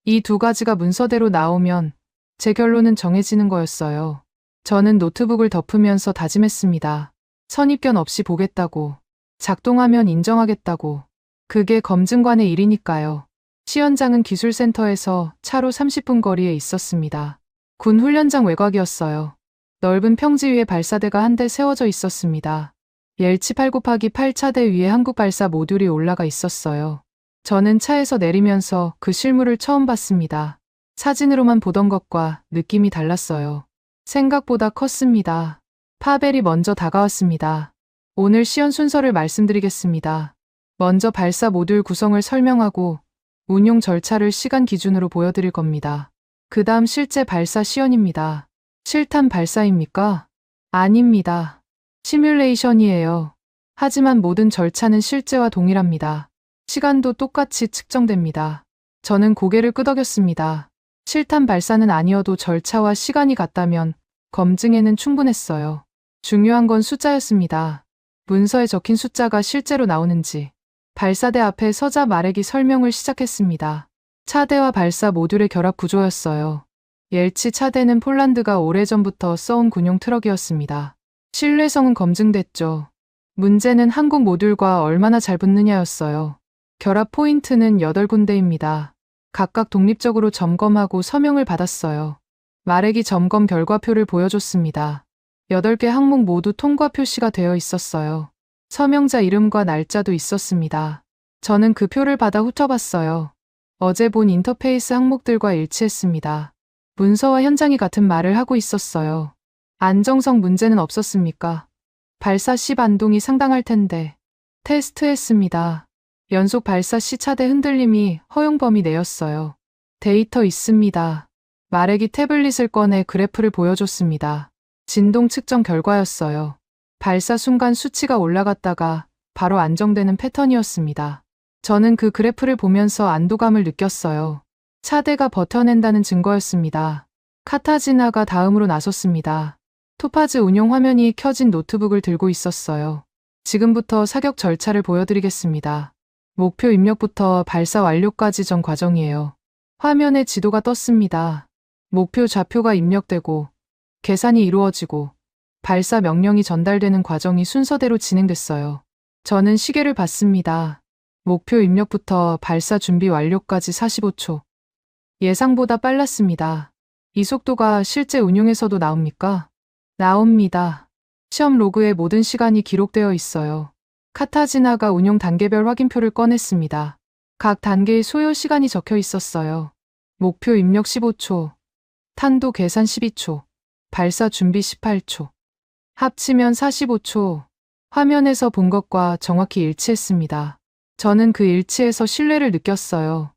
이 두 가지가 문서대로 나오면 제 결론은 정해지는 거였어요. 저는 노트북을 덮으면서 다짐했습니다. 선입견 없이 보겠다고. 작동하면 인정하겠다고. 그게 검증관의 일이니까요. 시연장은 기술센터에서 차로 30분 거리에 있었습니다. 군 훈련장 외곽이었어요. 넓은 평지 위에 발사대가 한 대 세워져 있었습니다. 옐치 8×8 차대 위에 한국 발사 모듈이 올라가 있었어요. 저는 차에서 내리면서 그 실물을 처음 봤습니다. 사진으로만 보던 것과 느낌이 달랐어요. 생각보다 컸습니다. 파벨이 먼저 다가왔습니다. 오늘 시연 순서를 말씀드리겠습니다. 먼저 발사 모듈 구성을 설명하고 운용 절차를 시간 기준으로 보여드릴 겁니다. 그 다음 실제 발사 시연입니다. 실탄 발사입니까? 아닙니다. 시뮬레이션이에요. 하지만 모든 절차는 실제와 동일합니다. 시간도 똑같이 측정됩니다. 저는 고개를 끄덕였습니다. 실탄 발사는 아니어도 절차와 시간이 같다면 검증에는 충분했어요. 중요한 건 숫자였습니다. 문서에 적힌 숫자가 실제로 나오는지. 발사대 앞에 서자 말액이 설명을 시작했습니다. 차대와 발사 모듈의 결합 구조였어요. 옐치 차대는 폴란드가 오래전부터 써온 군용 트럭이었습니다. 신뢰성은 검증됐죠. 문제는 한국 모듈과 얼마나 잘 붙느냐였어요. 결합 포인트는 8군데입니다. 각각 독립적으로 점검하고 서명을 받았어요. 말액이 점검 결과표를 보여줬습니다. 8개 항목 모두 통과 표시가 되어 있었어요. 서명자 이름과 날짜도 있었습니다. 저는 그 표를 받아 훑어봤어요. 어제 본 인터페이스 항목들과 일치했습니다. 문서와 현장이 같은 말을 하고 있었어요. 안정성 문제는 없었습니까? 발사 시 반동이 상당할 텐데. 테스트했습니다. 연속 발사 시 차대 흔들림이 허용 범위 내였어요. 데이터 있습니다. 말액이 태블릿을 꺼내 그래프를 보여줬습니다. 진동 측정 결과였어요. 발사 순간 수치가 올라갔다가 바로 안정되는 패턴이었습니다. 저는 그 그래프를 보면서 안도감을 느꼈어요. 차대가 버텨낸다는 증거였습니다. 카타지나가 다음으로 나섰습니다. 토파즈 운용 화면이 켜진 노트북을 들고 있었어요. 지금부터 사격 절차를 보여드리겠습니다. 목표 입력부터 발사 완료까지 전 과정이에요. 화면에 지도가 떴습니다. 목표 좌표가 입력되고 계산이 이루어지고 발사 명령이 전달되는 과정이 순서대로 진행됐어요. 저는 시계를 봤습니다. 목표 입력부터 발사 준비 완료까지 45초. 예상보다 빨랐습니다. 이 속도가 실제 운용에서도 나옵니까? 나옵니다. 시험 로그에 모든 시간이 기록되어 있어요. 카타지나가 운용 단계별 확인표를 꺼냈습니다. 각 단계의 소요 시간이 적혀 있었어요. 목표 입력 15초, 탄도 계산 12초, 발사 준비 18초. 합치면 45초. 화면에서 본 것과 정확히 일치했습니다. 저는 그 일치에서 신뢰를 느꼈어요.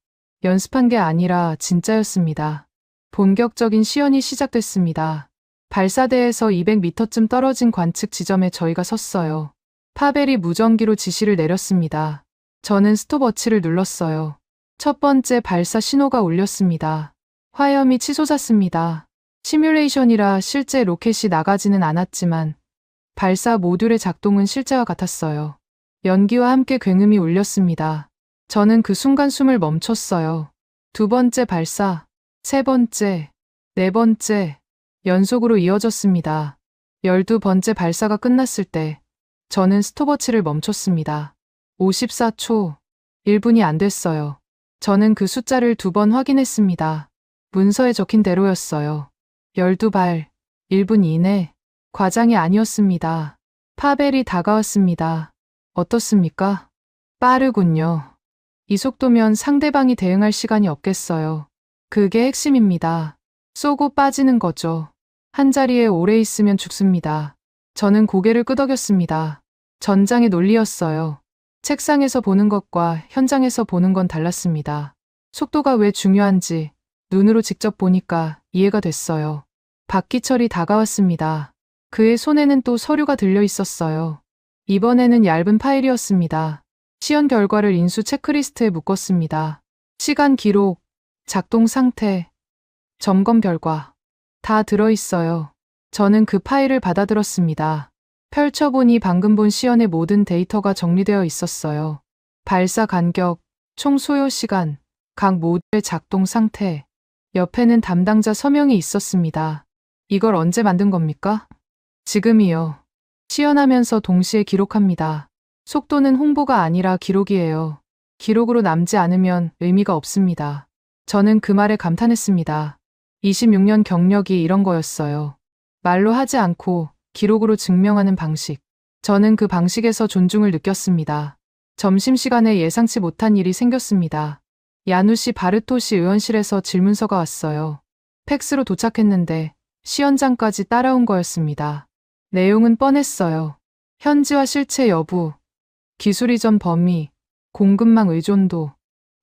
연습한 게 아니라 진짜였습니다. 본격적인 시연이 시작됐습니다. 발사대에서 200m쯤 떨어진 관측 지점에 저희가 섰어요. 파벨이 무전기로 지시를 내렸습니다. 저는 스톱워치를 눌렀어요. 첫 번째 발사 신호가 울렸습니다. 화염이 치솟았습니다. 시뮬레이션이라 실제 로켓이 나가지는 않았지만 발사 모듈의 작동은 실제와 같았어요. 연기와 함께 굉음이 울렸습니다. 저는 그 순간 숨을 멈췄어요. 두 번째 발사, 세 번째, 4번째, 연속으로 이어졌습니다. 12번째 발사가 끝났을 때 저는 스톱워치를 멈췄습니다. 54초, 1분이 안 됐어요. 저는 그 숫자를 2번 확인했습니다. 문서에 적힌 대로였어요. 12발, 1분 이내, 과장이 아니었습니다. 파벨이 다가왔습니다. 어떻습니까? 빠르군요. 이 속도면 상대방이 대응할 시간이 없겠어요. 그게 핵심입니다. 쏘고 빠지는 거죠. 한 자리에 오래 있으면 죽습니다. 저는 고개를 끄덕였습니다. 전장의 논리였어요. 책상에서 보는 것과 현장에서 보는 건 달랐습니다. 속도가 왜 중요한지 눈으로 직접 보니까 이해가 됐어요. 박기철이 다가왔습니다. 그의 손에는 또 서류가 들려 있었어요. 이번에는 얇은 파일이었습니다. 시연 결과를 인수 체크리스트에 묶었습니다. 시간 기록, 작동 상태, 점검 결과 다 들어있어요. 저는 그 파일을 받아들었습니다. 펼쳐보니 방금 본 시연의 모든 데이터가 정리되어 있었어요. 발사 간격, 총 소요 시간, 각 모듈의 작동 상태, 옆에는 담당자 서명이 있었습니다. 이걸 언제 만든 겁니까? 지금이요. 시연하면서 동시에 기록합니다. 속도는 홍보가 아니라 기록이에요. 기록으로 남지 않으면 의미가 없습니다. 저는 그 말에 감탄했습니다. 26년 경력이 이런 거였어요. 말로 하지 않고 기록으로 증명하는 방식. 저는 그 방식에서 존중을 느꼈습니다. 점심시간에 예상치 못한 일이 생겼습니다. 야누시 바르토시 의원실에서 질문서가 왔어요. 팩스로 도착했는데 시연장까지 따라온 거였습니다. 내용은 뻔했어요. 현지화 실체 여부, 기술 이전 범위, 공급망 의존도,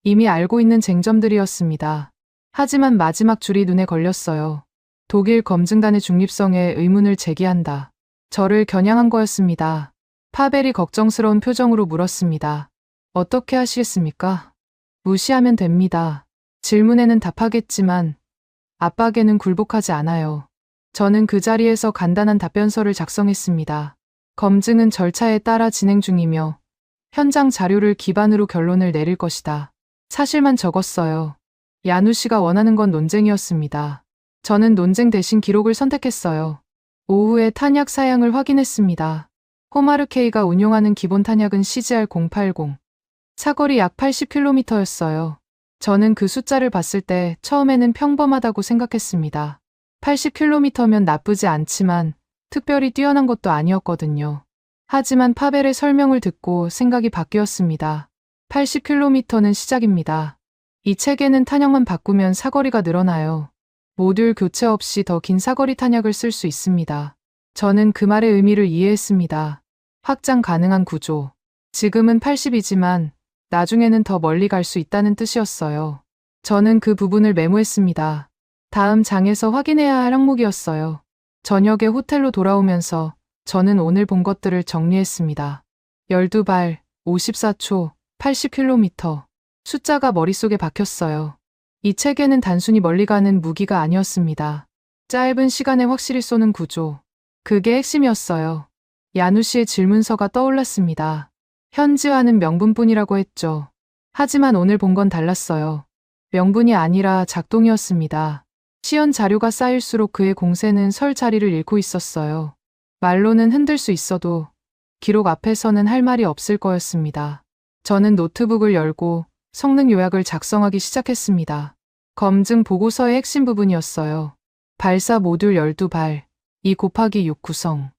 이미 알고 있는 쟁점들이었습니다. 하지만 마지막 줄이 눈에 걸렸어요. 독일 검증단의 중립성에 의문을 제기한다. 저를 겨냥한 거였습니다. 파벨이 걱정스러운 표정으로 물었습니다. 어떻게 하시겠습니까? 무시하면 됩니다. 질문에는 답하겠지만 압박에는 굴복하지 않아요. 저는 그 자리에서 간단한 답변서를 작성했습니다. 검증은 절차에 따라 진행 중이며 현장 자료를 기반으로 결론을 내릴 것이다. 사실만 적었어요. 야누 씨가 원하는 건 논쟁이었습니다. 저는 논쟁 대신 기록을 선택했어요. 오후에 탄약 사양을 확인했습니다. 호마르케이가 운용하는 기본 탄약은 CGR-080. 사거리 약 80km였어요. 저는 그 숫자를 봤을 때 처음에는 평범하다고 생각했습니다. 80km면 나쁘지 않지만 특별히 뛰어난 것도 아니었거든요. 하지만 파벨의 설명을 듣고 생각이 바뀌었습니다. 80km는 시작입니다. 이 체계는 탄약만 바꾸면 사거리가 늘어나요. 모듈 교체 없이 더 긴 사거리 탄약을 쓸 수 있습니다. 저는 그 말의 의미를 이해했습니다. 확장 가능한 구조. 지금은 80이지만 나중에는 더 멀리 갈 수 있다는 뜻이었어요. 저는 그 부분을 메모했습니다. 다음 장에서 확인해야 할 항목이었어요. 저녁에 호텔로 돌아오면서 저는 오늘 본 것들을 정리했습니다. 12발, 54초, 80km. 숫자가 머릿속에 박혔어요. 이 체계는 단순히 멀리 가는 무기가 아니었습니다. 짧은 시간에 확실히 쏘는 구조. 그게 핵심이었어요. 야누 씨의 질문서가 떠올랐습니다. 현지화는 명분뿐이라고 했죠. 하지만 오늘 본 건 달랐어요. 명분이 아니라 작동이었습니다. 시연 자료가 쌓일수록 그의 공세는 설 자리를 잃고 있었어요. 말로는 흔들 수 있어도 기록 앞에서는 할 말이 없을 거였습니다. 저는 노트북을 열고 성능 요약을 작성하기 시작했습니다. 검증 보고서의 핵심 부분이었어요. 발사 모듈 12발, 2 곱하기 6 구성.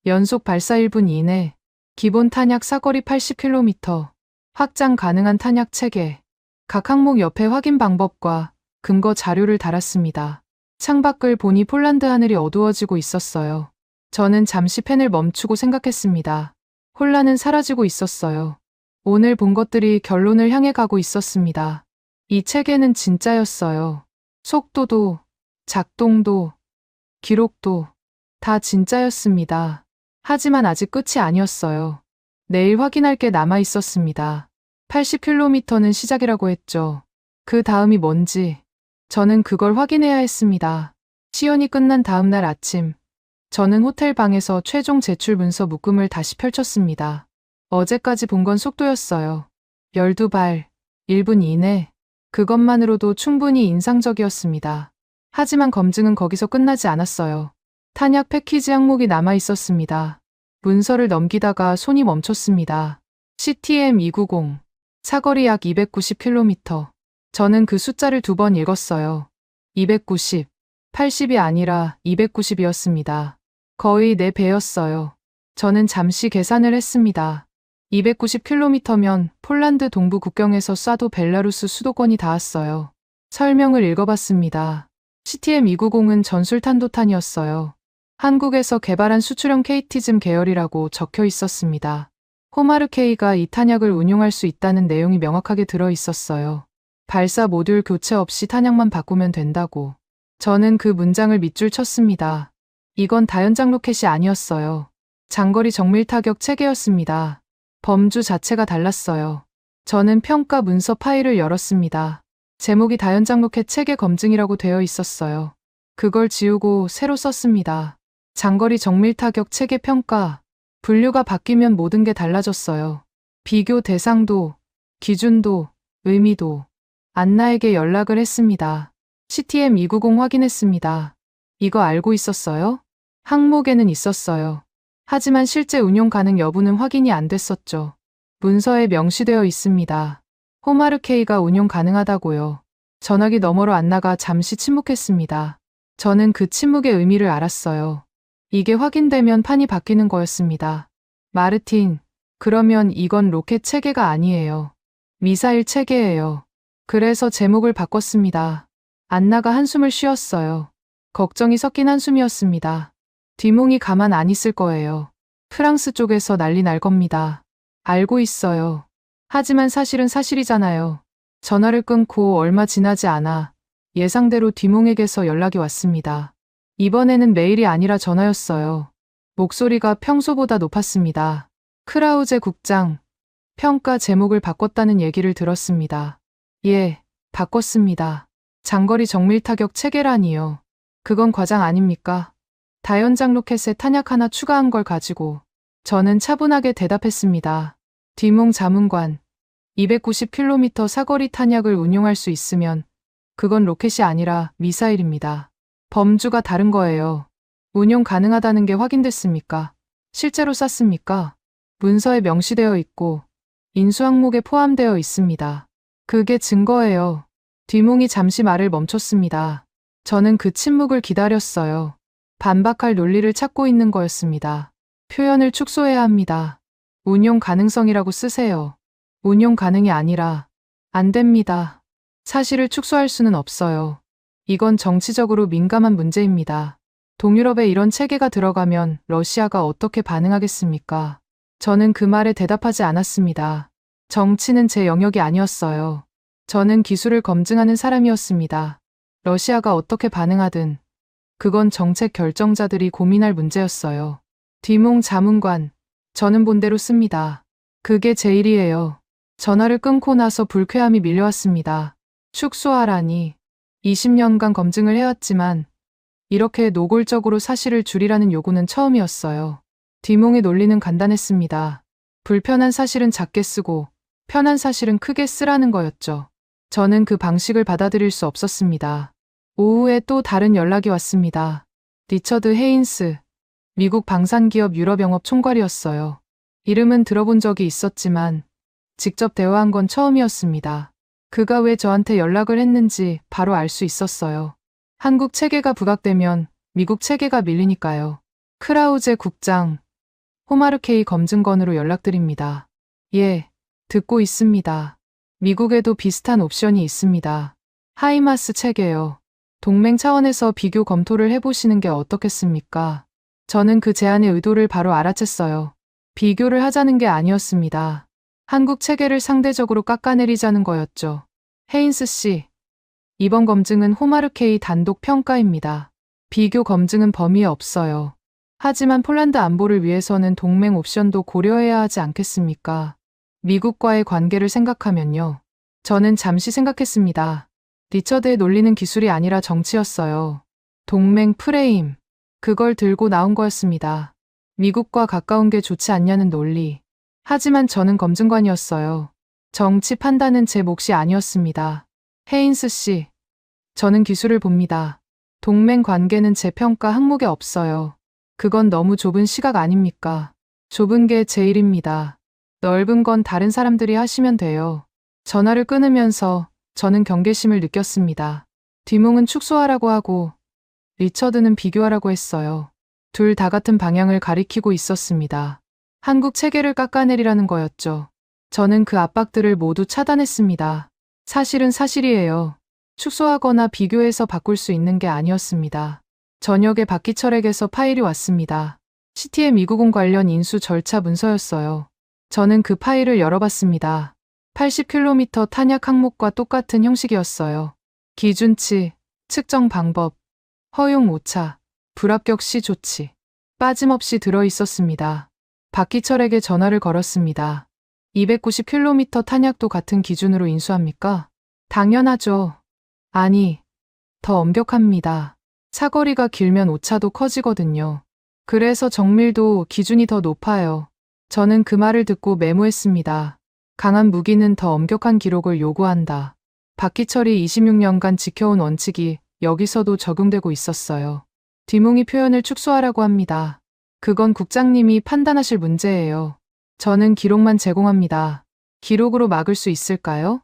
연속 발사 1분 이내, 기본 탄약 사거리 80km, 확장 가능한 탄약 체계. 각 항목 옆에 확인 방법과 근거 자료를 달았습니다. 창밖을 보니 폴란드 하늘이 어두워지고 있었어요. 저는 잠시 펜을 멈추고 생각했습니다. 혼란은 사라지고 있었어요. 오늘 본 것들이 결론을 향해 가고 있었습니다. 이 체계는 진짜였어요. 속도도, 작동도, 기록도 다 진짜였습니다. 하지만 아직 끝이 아니었어요. 내일 확인할 게 남아 있었습니다. 80km는 시작이라고 했죠. 그 다음이 뭔지 저는 그걸 확인해야 했습니다. 시연이 끝난 다음 날 아침, 저는 호텔 방에서 최종 제출 문서 묶음을 다시 펼쳤습니다. 어제까지 본 건 속도였어요. 12발, 1분 이내. 그것만으로도 충분히 인상적이었습니다. 하지만 검증은 거기서 끝나지 않았어요. 탄약 패키지 항목이 남아 있었습니다. 문서를 넘기다가 손이 멈췄습니다. CTM-290. 사거리 약 290km. 저는 그 숫자를 2번 읽었어요. 290. 80이 아니라 290이었습니다. 거의 4배였어요. 저는 잠시 계산을 했습니다. 290km면 폴란드 동부 국경에서 쏴도 벨라루스 수도권이 닿았어요. 설명을 읽어봤습니다. CTM-290은 전술탄도탄이었어요. 한국에서 개발한 수출형 KT즘 계열이라고 적혀 있었습니다. 호마르케이가 이 탄약을 운용할 수 있다는 내용이 명확하게 들어 있었어요. 발사 모듈 교체 없이 탄약만 바꾸면 된다고. 저는 그 문장을 밑줄 쳤습니다. 이건 다연장 로켓이 아니었어요. 장거리 정밀 타격 체계였습니다. 범주 자체가 달랐어요. 저는 평가 문서 파일을 열었습니다. 제목이 다연장 로켓 체계 검증이라고 되어 있었어요. 그걸 지우고 새로 썼습니다. 장거리 정밀 타격 체계 평가. 분류가 바뀌면 모든 게 달라졌어요. 비교 대상도, 기준도, 의미도. 안나에게 연락을 했습니다. CTM-290 확인했습니다. 이거 알고 있었어요? 항목에는 있었어요. 하지만 실제 운용 가능 여부는 확인이 안 됐었죠. 문서에 명시되어 있습니다. 호마르케이가 운용 가능하다고요. 전화기 너머로 안나가 잠시 침묵했습니다. 저는 그 침묵의 의미를 알았어요. 이게 확인되면 판이 바뀌는 거였습니다. 마르틴, 그러면 이건 로켓 체계가 아니에요. 미사일 체계예요. 그래서 제목을 바꿨습니다. 안나가 한숨을 쉬었어요. 걱정이 섞인 한숨이었습니다. 뒤몽이 가만 안 있을 거예요. 프랑스 쪽에서 난리 날 겁니다. 알고 있어요. 하지만 사실은 사실이잖아요. 전화를 끊고 얼마 지나지 않아 예상대로 뒤몽에게서 연락이 왔습니다. 이번에는 메일이 아니라 전화였어요. 목소리가 평소보다 높았습니다. 크라우제 국장, 평가 제목을 바꿨다는 얘기를 들었습니다. 예, 바꿨습니다. 장거리 정밀 타격 체계라니요. 그건 과장 아닙니까? 다연장 로켓에 탄약 하나 추가한 걸 가지고. 저는 차분하게 대답했습니다. 뒤몽 자문관, 290km 사거리 탄약을 운용할 수 있으면 그건 로켓이 아니라 미사일입니다. 범주가 다른 거예요. 운용 가능하다는 게 확인됐습니까? 실제로 쐈습니까? 문서에 명시되어 있고 인수 항목에 포함되어 있습니다. 그게 증거예요. 뒤몽이 잠시 말을 멈췄습니다. 저는 그 침묵을 기다렸어요. 반박할 논리를 찾고 있는 거였습니다. 표현을 축소해야 합니다. 운용 가능성이라고 쓰세요. 운용 가능이 아니라 안 됩니다. 사실을 축소할 수는 없어요. 이건 정치적으로 민감한 문제입니다. 동유럽에 이런 체계가 들어가면 러시아가 어떻게 반응하겠습니까? 저는 그 말에 대답하지 않았습니다. 정치는 제 영역이 아니었어요. 저는 기술을 검증하는 사람이었습니다. 러시아가 어떻게 반응하든 그건 정책 결정자들이 고민할 문제였어요. 뒤몽 자문관, 저는 본대로 씁니다. 그게 제 일이에요. 전화를 끊고 나서 불쾌함이 밀려왔습니다. 축소하라니. 20년간 검증을 해왔지만 이렇게 노골적으로 사실을 줄이라는 요구는 처음이었어요. 뒤몽의 논리는 간단했습니다. 불편한 사실은 작게 쓰고 편한 사실은 크게 쓰라는 거였죠. 저는 그 방식을 받아들일 수 없었습니다. 오후에 또 다른 연락이 왔습니다. 리처드 헤인스, 미국 방산기업 유럽영업 총괄이었어요. 이름은 들어본 적이 있었지만 직접 대화한 건 처음이었습니다. 그가 왜 저한테 연락을 했는지 바로 알 수 있었어요. 한국 체계가 부각되면 미국 체계가 밀리니까요. 크라우제 국장, 호마르케이 검증건으로 연락드립니다. 예, 듣고 있습니다. 미국에도 비슷한 옵션이 있습니다. 하이마스 체계요. 동맹 차원에서 비교 검토를 해보시는 게 어떻겠습니까? 저는 그 제안의 의도를 바로 알아챘어요. 비교를 하자는 게 아니었습니다. 한국 체계를 상대적으로 깎아내리자는 거였죠. 헤인스 씨, 이번 검증은 호마르케이 단독 평가입니다. 비교 검증은 범위에 없어요. 하지만 폴란드 안보를 위해서는 동맹 옵션도 고려해야 하지 않겠습니까? 미국과의 관계를 생각하면요. 저는 잠시 생각했습니다. 리처드의 논리는 기술이 아니라 정치였어요. 동맹 프레임, 그걸 들고 나온 거였습니다. 미국과 가까운 게 좋지 않냐는 논리. 하지만 저는 검증관이었어요. 정치 판단은 제 몫이 아니었습니다. 헤인스 씨, 저는 기술을 봅니다. 동맹 관계는 제 평가 항목에 없어요. 그건 너무 좁은 시각 아닙니까? 좁은 게 제 일입니다. 넓은 건 다른 사람들이 하시면 돼요. 전화를 끊으면서 저는 경계심을 느꼈습니다. 디몽은 축소하라고 하고 리처드는 비교하라고 했어요. 둘 다 같은 방향을 가리키고 있었습니다. 한국 체계를 깎아내리라는 거였죠. 저는 그 압박들을 모두 차단했습니다. 사실은 사실이에요. 축소하거나 비교해서 바꿀 수 있는 게 아니었습니다. 저녁에 박기철에게서 파일이 왔습니다. CTM 290 관련 인수 절차 문서였어요. 저는 그 파일을 열어봤습니다. 80km 탄약 항목과 똑같은 형식이었어요. 기준치, 측정 방법, 허용 오차, 불합격 시 조치, 빠짐없이 들어있었습니다. 박기철에게 전화를 걸었습니다. 290km 탄약도 같은 기준으로 인수합니까? 당연하죠. 아니, 더 엄격합니다. 사거리가 길면 오차도 커지거든요. 그래서 정밀도 기준이 더 높아요. 저는 그 말을 듣고 메모했습니다. 강한 무기는 더 엄격한 기록을 요구한다. 박기철이 26년간 지켜온 원칙이 여기서도 적용되고 있었어요. 디몽이 표현을 축소하라고 합니다. 그건 국장님이 판단하실 문제예요. 저는 기록만 제공합니다. 기록으로 막을 수 있을까요?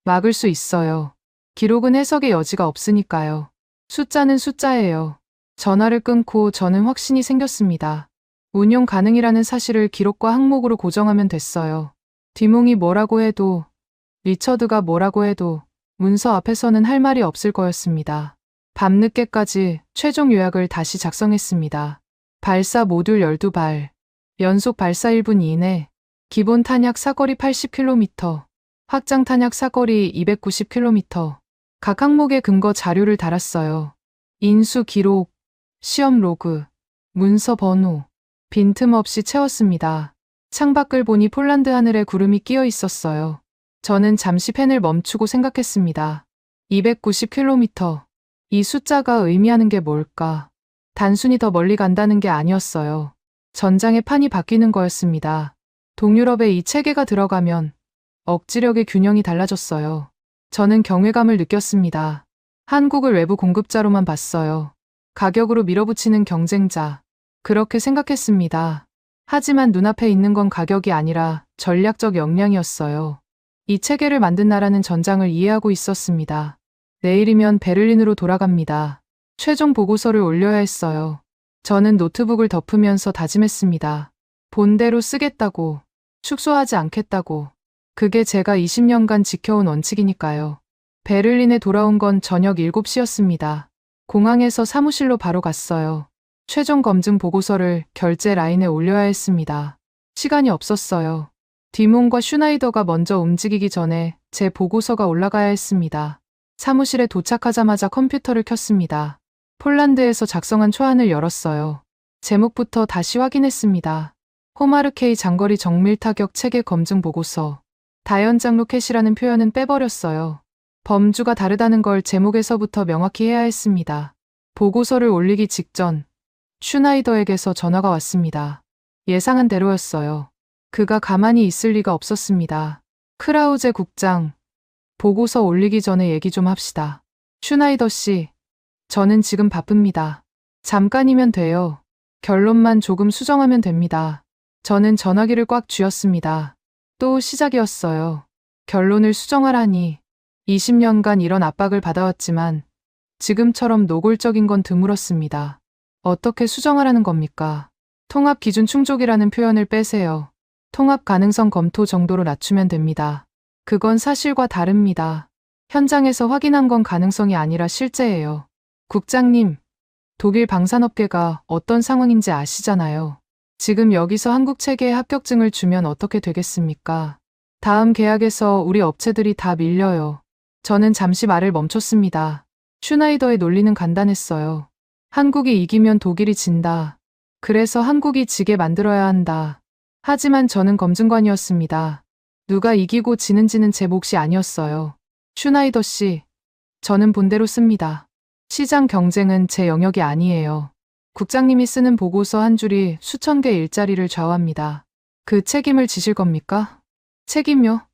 막을 수 있어요. 기록은 해석의 여지가 없으니까요. 숫자는 숫자예요. 전화를 끊고 저는 확신이 생겼습니다. 운용 가능이라는 사실을 기록과 항목으로 고정하면 됐어요. 디몽이 뭐라고 해도, 리처드가 뭐라고 해도 문서 앞에서는 할 말이 없을 거였습니다. 밤늦게까지 최종 요약을 다시 작성했습니다. 발사 모듈 12발, 연속 발사 1분 이내, 기본 탄약 사거리 80km, 확장 탄약 사거리 290km, 각 항목에 근거 자료를 달았어요. 인수 기록, 시험 로그, 문서 번호, 빈틈없이 채웠습니다. 창밖을 보니 폴란드 하늘에 구름이 끼어 있었어요. 저는 잠시 펜을 멈추고 생각했습니다. 290km. 이 숫자가 의미하는 게 뭘까? 단순히 더 멀리 간다는 게 아니었어요. 전장의 판이 바뀌는 거였습니다. 동유럽에 이 체계가 들어가면 억지력의 균형이 달라졌어요. 저는 경외감을 느꼈습니다. 한국을 외부 공급자로만 봤어요. 가격으로 밀어붙이는 경쟁자. 그렇게 생각했습니다. 하지만 눈앞에 있는 건 가격이 아니라 전략적 역량이었어요. 이 체계를 만든 나라는 전장을 이해하고 있었습니다. 내일이면 베를린으로 돌아갑니다. 최종 보고서를 올려야 했어요. 저는 노트북을 덮으면서 다짐했습니다. 본대로 쓰겠다고, 축소하지 않겠다고. 그게 제가 20년간 지켜온 원칙이니까요. 베를린에 돌아온 건 저녁 7시였습니다. 공항에서 사무실로 바로 갔어요. 최종 검증 보고서를 결제 라인에 올려야 했습니다. 시간이 없었어요. 디몬과 슈나이더가 먼저 움직이기 전에 제 보고서가 올라가야 했습니다. 사무실에 도착하자마자 컴퓨터를 켰습니다. 폴란드에서 작성한 초안을 열었어요. 제목부터 다시 확인했습니다. 호마르케이 장거리 정밀 타격 체계 검증 보고서. 다연장 로켓이라는 표현은 빼버렸어요. 범주가 다르다는 걸 제목에서부터 명확히 해야 했습니다. 보고서를 올리기 직전 슈나이더에게서 전화가 왔습니다. 예상한 대로였어요. 그가 가만히 있을 리가 없었습니다. 크라우제 국장, 보고서 올리기 전에 얘기 좀 합시다. 슈나이더 씨, 저는 지금 바쁩니다. 잠깐이면 돼요. 결론만 조금 수정하면 됩니다. 저는 전화기를 꽉 쥐었습니다. 또 시작이었어요. 결론을 수정하라니. 20년간 이런 압박을 받아왔지만 지금처럼 노골적인 건 드물었습니다. 어떻게 수정하라는 겁니까? 통합 기준 충족이라는 표현을 빼세요. 통합 가능성 검토 정도로 낮추면 됩니다. 그건 사실과 다릅니다. 현장에서 확인한 건 가능성이 아니라 실제예요. 국장님, 독일 방산업계가 어떤 상황인지 아시잖아요. 지금 여기서 한국 체계에 합격증을 주면 어떻게 되겠습니까? 다음 계약에서 우리 업체들이 다 밀려요. 저는 잠시 말을 멈췄습니다. 슈나이더의 논리는 간단했어요. 한국이 이기면 독일이 진다. 그래서 한국이 지게 만들어야 한다. 하지만 저는 검증관이었습니다. 누가 이기고 지는지는 제 몫이 아니었어요. 슈나이더 씨, 저는 본대로 씁니다. 시장 경쟁은 제 영역이 아니에요. 국장님이 쓰는 보고서 한 줄이 수천 개 일자리를 좌우합니다. 그 책임을 지실 겁니까? 책임요?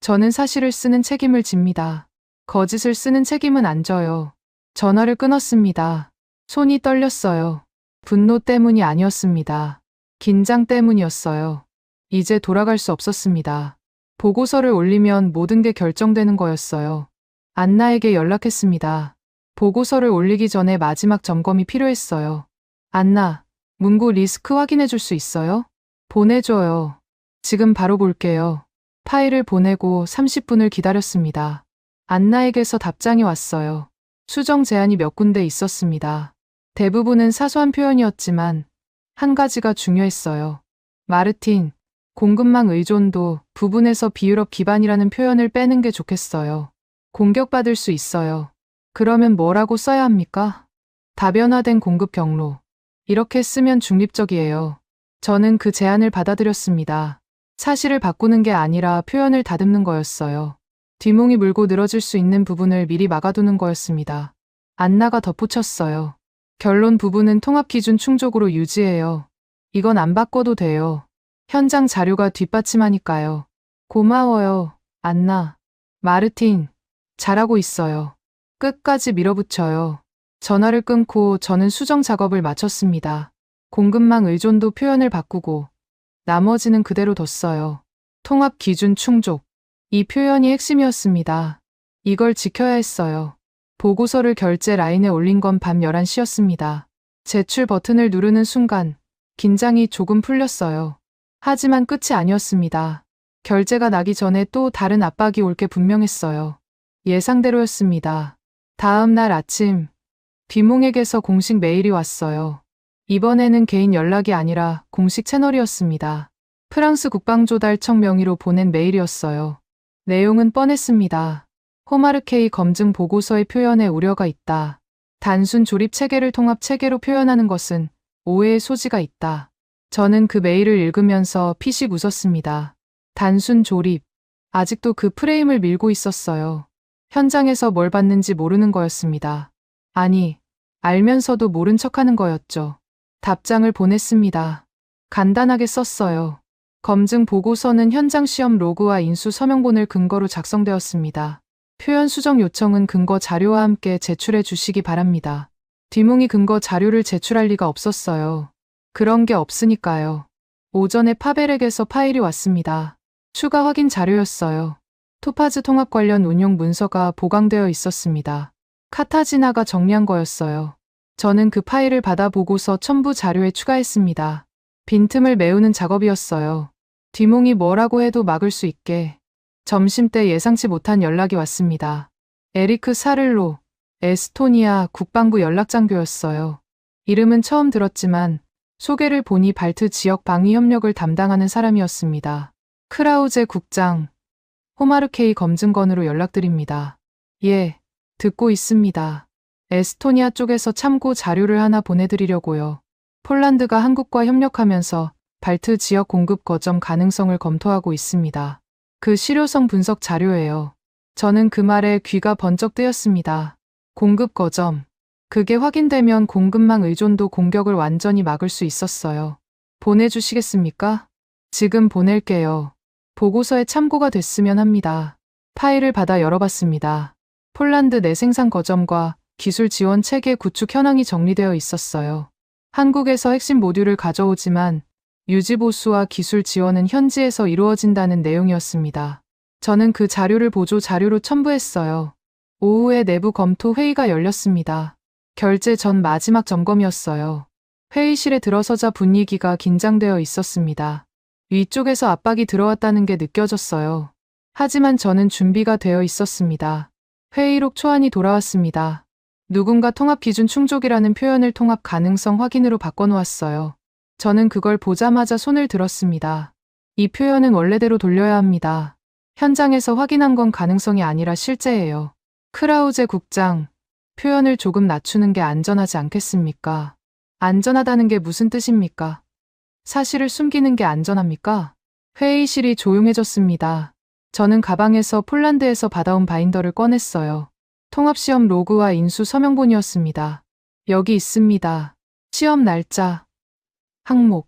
저는 사실을 쓰는 책임을 집니다. 거짓을 쓰는 책임은 안 져요. 전화를 끊었습니다. 손이 떨렸어요. 분노 때문이 아니었습니다. 긴장 때문이었어요. 이제 돌아갈 수 없었습니다. 보고서를 올리면 모든 게 결정되는 거였어요. 안나에게 연락했습니다. 보고서를 올리기 전에 마지막 점검이 필요했어요. 안나, 문구 리스크 확인해 줄 수 있어요? 보내줘요. 지금 바로 볼게요. 파일을 보내고 30분을 기다렸습니다. 안나에게서 답장이 왔어요. 수정 제안이 몇 군데 있었습니다. 대부분은 사소한 표현이었지만 한 가지가 중요했어요. 마르틴, 공급망 의존도 부분에서 비유럽 기반이라는 표현을 빼는 게 좋겠어요. 공격받을 수 있어요. 그러면 뭐라고 써야 합니까? 다변화된 공급 경로. 이렇게 쓰면 중립적이에요. 저는 그 제안을 받아들였습니다. 사실을 바꾸는 게 아니라 표현을 다듬는 거였어요. 뒷목이 물고 늘어질 수 있는 부분을 미리 막아두는 거였습니다. 안나가 덧붙였어요. 결론 부분은 통합 기준 충족으로 유지해요. 이건 안 바꿔도 돼요. 현장 자료가 뒷받침하니까요. 고마워요, 안나. 마르틴, 잘하고 있어요. 끝까지 밀어붙여요. 전화를 끊고 저는 수정 작업을 마쳤습니다. 공급망 의존도 표현을 바꾸고 나머지는 그대로 뒀어요. 통합 기준 충족. 이 표현이 핵심이었습니다. 이걸 지켜야 했어요. 보고서를 결제 라인에 올린 건 밤 11시였습니다. 제출 버튼을 누르는 순간 긴장이 조금 풀렸어요. 하지만 끝이 아니었습니다. 결제가 나기 전에 또 다른 압박이 올 게 분명했어요. 예상대로였습니다. 다음 날 아침 뒷몽에게서 공식 메일이 왔어요. 이번에는 개인 연락이 아니라 공식 채널이었습니다. 프랑스 국방조달청 명의로 보낸 메일이었어요. 내용은 뻔했습니다. 호마르케이 검증 보고서의 표현에 우려가 있다. 단순 조립 체계를 통합 체계로 표현하는 것은 오해의 소지가 있다. 저는 그 메일을 읽으면서 피식 웃었습니다. 단순 조립. 아직도 그 프레임을 밀고 있었어요. 현장에서 뭘 봤는지 모르는 거였습니다. 아니, 알면서도 모른 척하는 거였죠. 답장을 보냈습니다. 간단하게 썼어요. 검증 보고서는 현장 시험 로그와 인수 서명본을 근거로 작성되었습니다. 표현 수정 요청은 근거 자료와 함께 제출해 주시기 바랍니다. 뒷몽이 근거 자료를 제출할 리가 없었어요. 그런 게 없으니까요. 오전에 파벨에게서 파일이 왔습니다. 추가 확인 자료였어요. 토파즈 통합 관련 운용 문서가 보강되어 있었습니다. 카타지나가 정리한 거였어요. 저는 그 파일을 받아 보고서 첨부 자료에 추가했습니다. 빈틈을 메우는 작업이었어요. 뒷몽이 뭐라고 해도 막을 수 있게. 점심때 예상치 못한 연락이 왔습니다. 에리크 사를로, 에스토니아 국방부 연락장교였어요. 이름은 처음 들었지만 소개를 보니 발트 지역 방위 협력을 담당하는 사람이었습니다. 크라우제 국장, 호마르케이 검증건으로 연락드립니다. 예, 듣고 있습니다. 에스토니아 쪽에서 참고 자료를 하나 보내드리려고요. 폴란드가 한국과 협력하면서 발트 지역 공급 거점 가능성을 검토하고 있습니다. 그 실효성 분석 자료예요. 저는 그 말에 귀가 번쩍 뜨였습니다. 공급 거점. 그게 확인되면 공급망 의존도 공격을 완전히 막을 수 있었어요. 보내주시겠습니까? 지금 보낼게요. 보고서에 참고가 됐으면 합니다. 파일을 받아 열어봤습니다. 폴란드 내 생산 거점과 기술 지원 체계 구축 현황이 정리되어 있었어요. 한국에서 핵심 모듈을 가져오지만 유지 보수와 기술 지원은 현지에서 이루어진다는 내용이었습니다. 저는 그 자료를 보조 자료로 첨부했어요. 오후에 내부 검토 회의가 열렸습니다. 결제 전 마지막 점검이었어요. 회의실에 들어서자 분위기가 긴장되어 있었습니다. 위쪽에서 압박이 들어왔다는 게 느껴졌어요. 하지만 저는 준비가 되어 있었습니다. 회의록 초안이 돌아왔습니다. 누군가 통합 기준 충족이라는 표현을 통합 가능성 확인으로 바꿔놓았어요. 저는 그걸 보자마자 손을 들었습니다. 이 표현은 원래대로 돌려야 합니다. 현장에서 확인한 건 가능성이 아니라 실제예요. 크라우제 국장, 표현을 조금 낮추는 게 안전하지 않겠습니까? 안전하다는 게 무슨 뜻입니까? 사실을 숨기는 게 안전합니까? 회의실이 조용해졌습니다. 저는 가방에서 폴란드에서 받아온 바인더를 꺼냈어요. 통합시험 로그와 인수 서명본이었습니다. 여기 있습니다. 시험 날짜, 항목,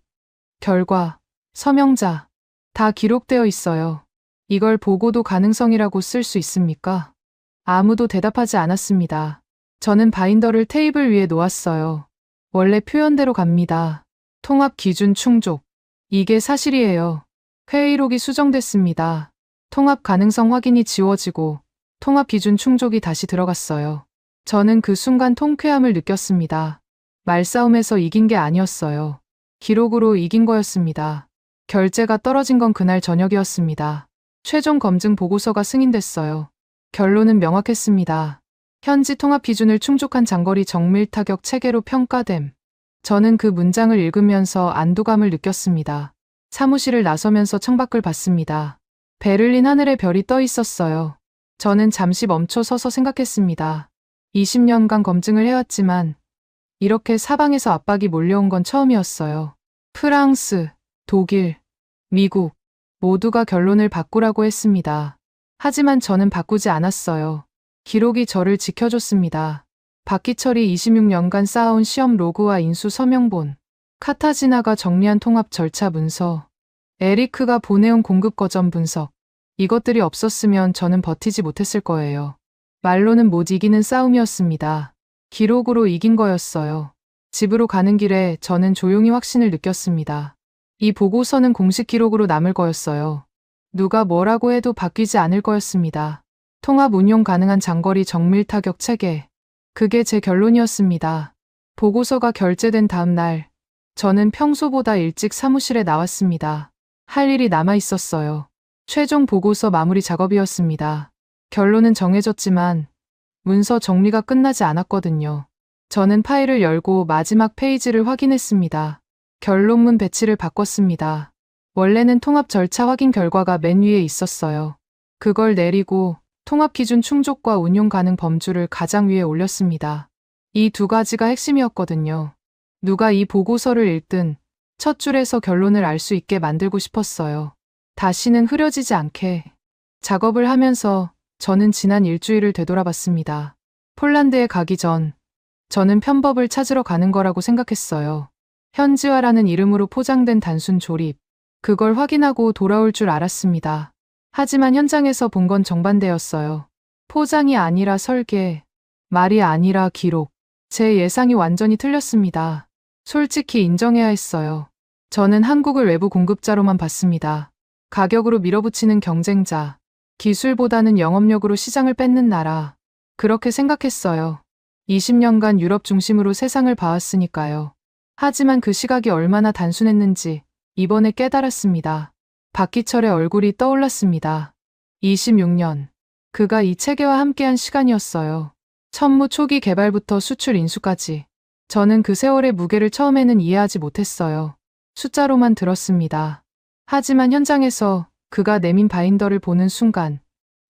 결과, 서명자, 다 기록되어 있어요. 이걸 보고도 가능성이라고 쓸 수 있습니까? 아무도 대답하지 않았습니다. 저는 바인더를 테이블 위에 놓았어요. 원래 표현대로 갑니다. 통합 기준 충족. 이게 사실이에요. 회의록이 수정됐습니다. 통합 가능성 확인이 지워지고 통합 기준 충족이 다시 들어갔어요. 저는 그 순간 통쾌함을 느꼈습니다. 말싸움에서 이긴 게 아니었어요. 기록으로 이긴 거였습니다. 결제가 떨어진 건 그날 저녁이었습니다. 최종 검증 보고서가 승인됐어요. 결론은 명확했습니다. 현지 통합 기준을 충족한 장거리 정밀 타격 체계로 평가됨. 저는 그 문장을 읽으면서 안도감을 느꼈습니다. 사무실을 나서면서 창밖을 봤습니다. 베를린 하늘에 별이 떠 있었어요. 저는 잠시 멈춰 서서 생각했습니다. 20년간 검증을 해왔지만 이렇게 사방에서 압박이 몰려온 건 처음이었어요. 프랑스, 독일, 미국 모두가 결론을 바꾸라고 했습니다. 하지만 저는 바꾸지 않았어요. 기록이 저를 지켜줬습니다. 박기철이 26년간 쌓아온 시험 로그와 인수 서명본, 카타지나가 정리한 통합 절차 문서, 에리크가 보내온 공급 거점 분석. 이것들이 없었으면 저는 버티지 못했을 거예요. 말로는 못 이기는 싸움이었습니다. 기록으로 이긴 거였어요. 집으로 가는 길에 저는 조용히 확신을 느꼈습니다. 이 보고서는 공식 기록으로 남을 거였어요. 누가 뭐라고 해도 바뀌지 않을 거였습니다. 통합 운용 가능한 장거리 정밀 타격 체계. 그게 제 결론이었습니다. 보고서가 결제된 다음 날, 저는 평소보다 일찍 사무실에 나왔습니다. 할 일이 남아 있었어요. 최종 보고서 마무리 작업이었습니다. 결론은 정해졌지만 문서 정리가 끝나지 않았거든요. 저는 파일을 열고 마지막 페이지를 확인했습니다. 결론문 배치를 바꿨습니다. 원래는 통합 절차 확인 결과가 맨 위에 있었어요. 그걸 내리고 통합 기준 충족과 운용 가능 범주를 가장 위에 올렸습니다. 이 두 가지가 핵심이었거든요. 누가 이 보고서를 읽든 첫 줄에서 결론을 알 수 있게 만들고 싶었어요. 다시는 흐려지지 않게. 작업을 하면서 저는 지난 일주일을 되돌아봤습니다. 폴란드에 가기 전 저는 편법을 찾으러 가는 거라고 생각했어요. 현지화라는 이름으로 포장된 단순 조립. 그걸 확인하고 돌아올 줄 알았습니다. 하지만 현장에서 본 건 정반대였어요. 포장이 아니라 설계, 말이 아니라 기록. 제 예상이 완전히 틀렸습니다. 솔직히 인정해야 했어요. 저는 한국을 외부 공급자로만 봤습니다. 가격으로 밀어붙이는 경쟁자, 기술보다는 영업력으로 시장을 뺏는 나라. 그렇게 생각했어요. 20년간 유럽 중심으로 세상을 봐왔으니까요. 하지만 그 시각이 얼마나 단순했는지 이번에 깨달았습니다. 박기철의 얼굴이 떠올랐습니다. 26년. 그가 이 체계와 함께한 시간이었어요. 천무 초기 개발부터 수출 인수까지. 저는 그 세월의 무게를 처음에는 이해하지 못했어요. 숫자로만 들었습니다. 하지만 현장에서 그가 내민 바인더를 보는 순간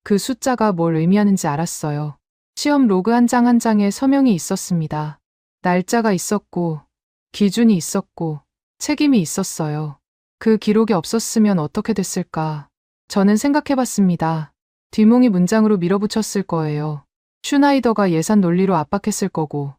그 숫자가 뭘 의미하는지 알았어요. 시험 로그 한 장 한 장에 서명이 있었습니다. 날짜가 있었고, 기준이 있었고, 책임이 있었어요. 그 기록이 없었으면 어떻게 됐을까? 저는 생각해봤습니다. 뒷몽이 문장으로 밀어붙였을 거예요. 슈나이더가 예산 논리로 압박했을 거고,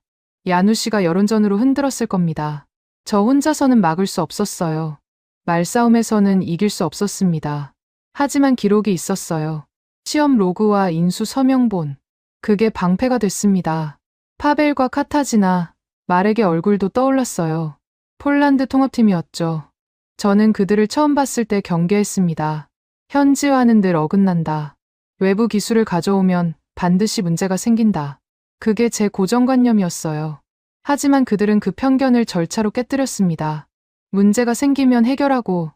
야누씨가 여론전으로 흔들었을 겁니다. 저 혼자서는 막을 수 없었어요. 말싸움에서는 이길 수 없었습니다. 하지만 기록이 있었어요. 시험 로그와 인수 서명본. 그게 방패가 됐습니다. 파벨과 카타지나, 마렉의 얼굴도 떠올랐어요. 폴란드 통합팀이었죠. 저는 그들을 처음 봤을 때 경계했습니다. 현지화는 늘 어긋난다. 외부 기술을 가져오면 반드시 문제가 생긴다. 그게 제 고정관념이었어요. 하지만 그들은 그 편견을 절차로 깨뜨렸습니다. 문제가 생기면 해결하고,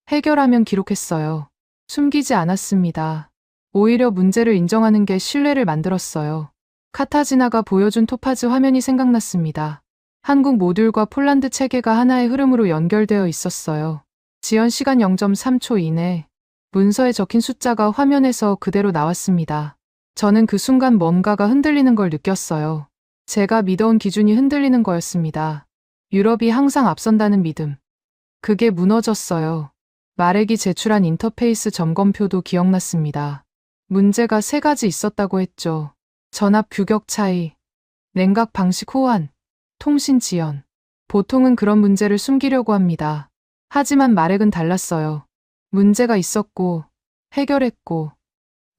해결하면 기록했어요. 숨기지 않았습니다. 오히려 문제를 인정하는 게 신뢰를 만들었어요. 카타지나가 보여준 토파즈 화면이 생각났습니다. 한국 모듈과 폴란드 체계가 하나의 흐름으로 연결되어 있었어요. 지연 시간 0.3초 이내, 문서에 적힌 숫자가 화면에서 그대로 나왔습니다. 저는 그 순간 뭔가가 흔들리는 걸 느꼈어요. 제가 믿어온 기준이 흔들리는 거였습니다. 유럽이 항상 앞선다는 믿음. 그게 무너졌어요. 마렉이 제출한 인터페이스 점검표도 기억났습니다. 문제가 3가지 있었다고 했죠. 전압 규격 차이, 냉각 방식 호환, 통신 지연. 보통은 그런 문제를 숨기려고 합니다. 하지만 마렉은 달랐어요. 문제가 있었고, 해결했고,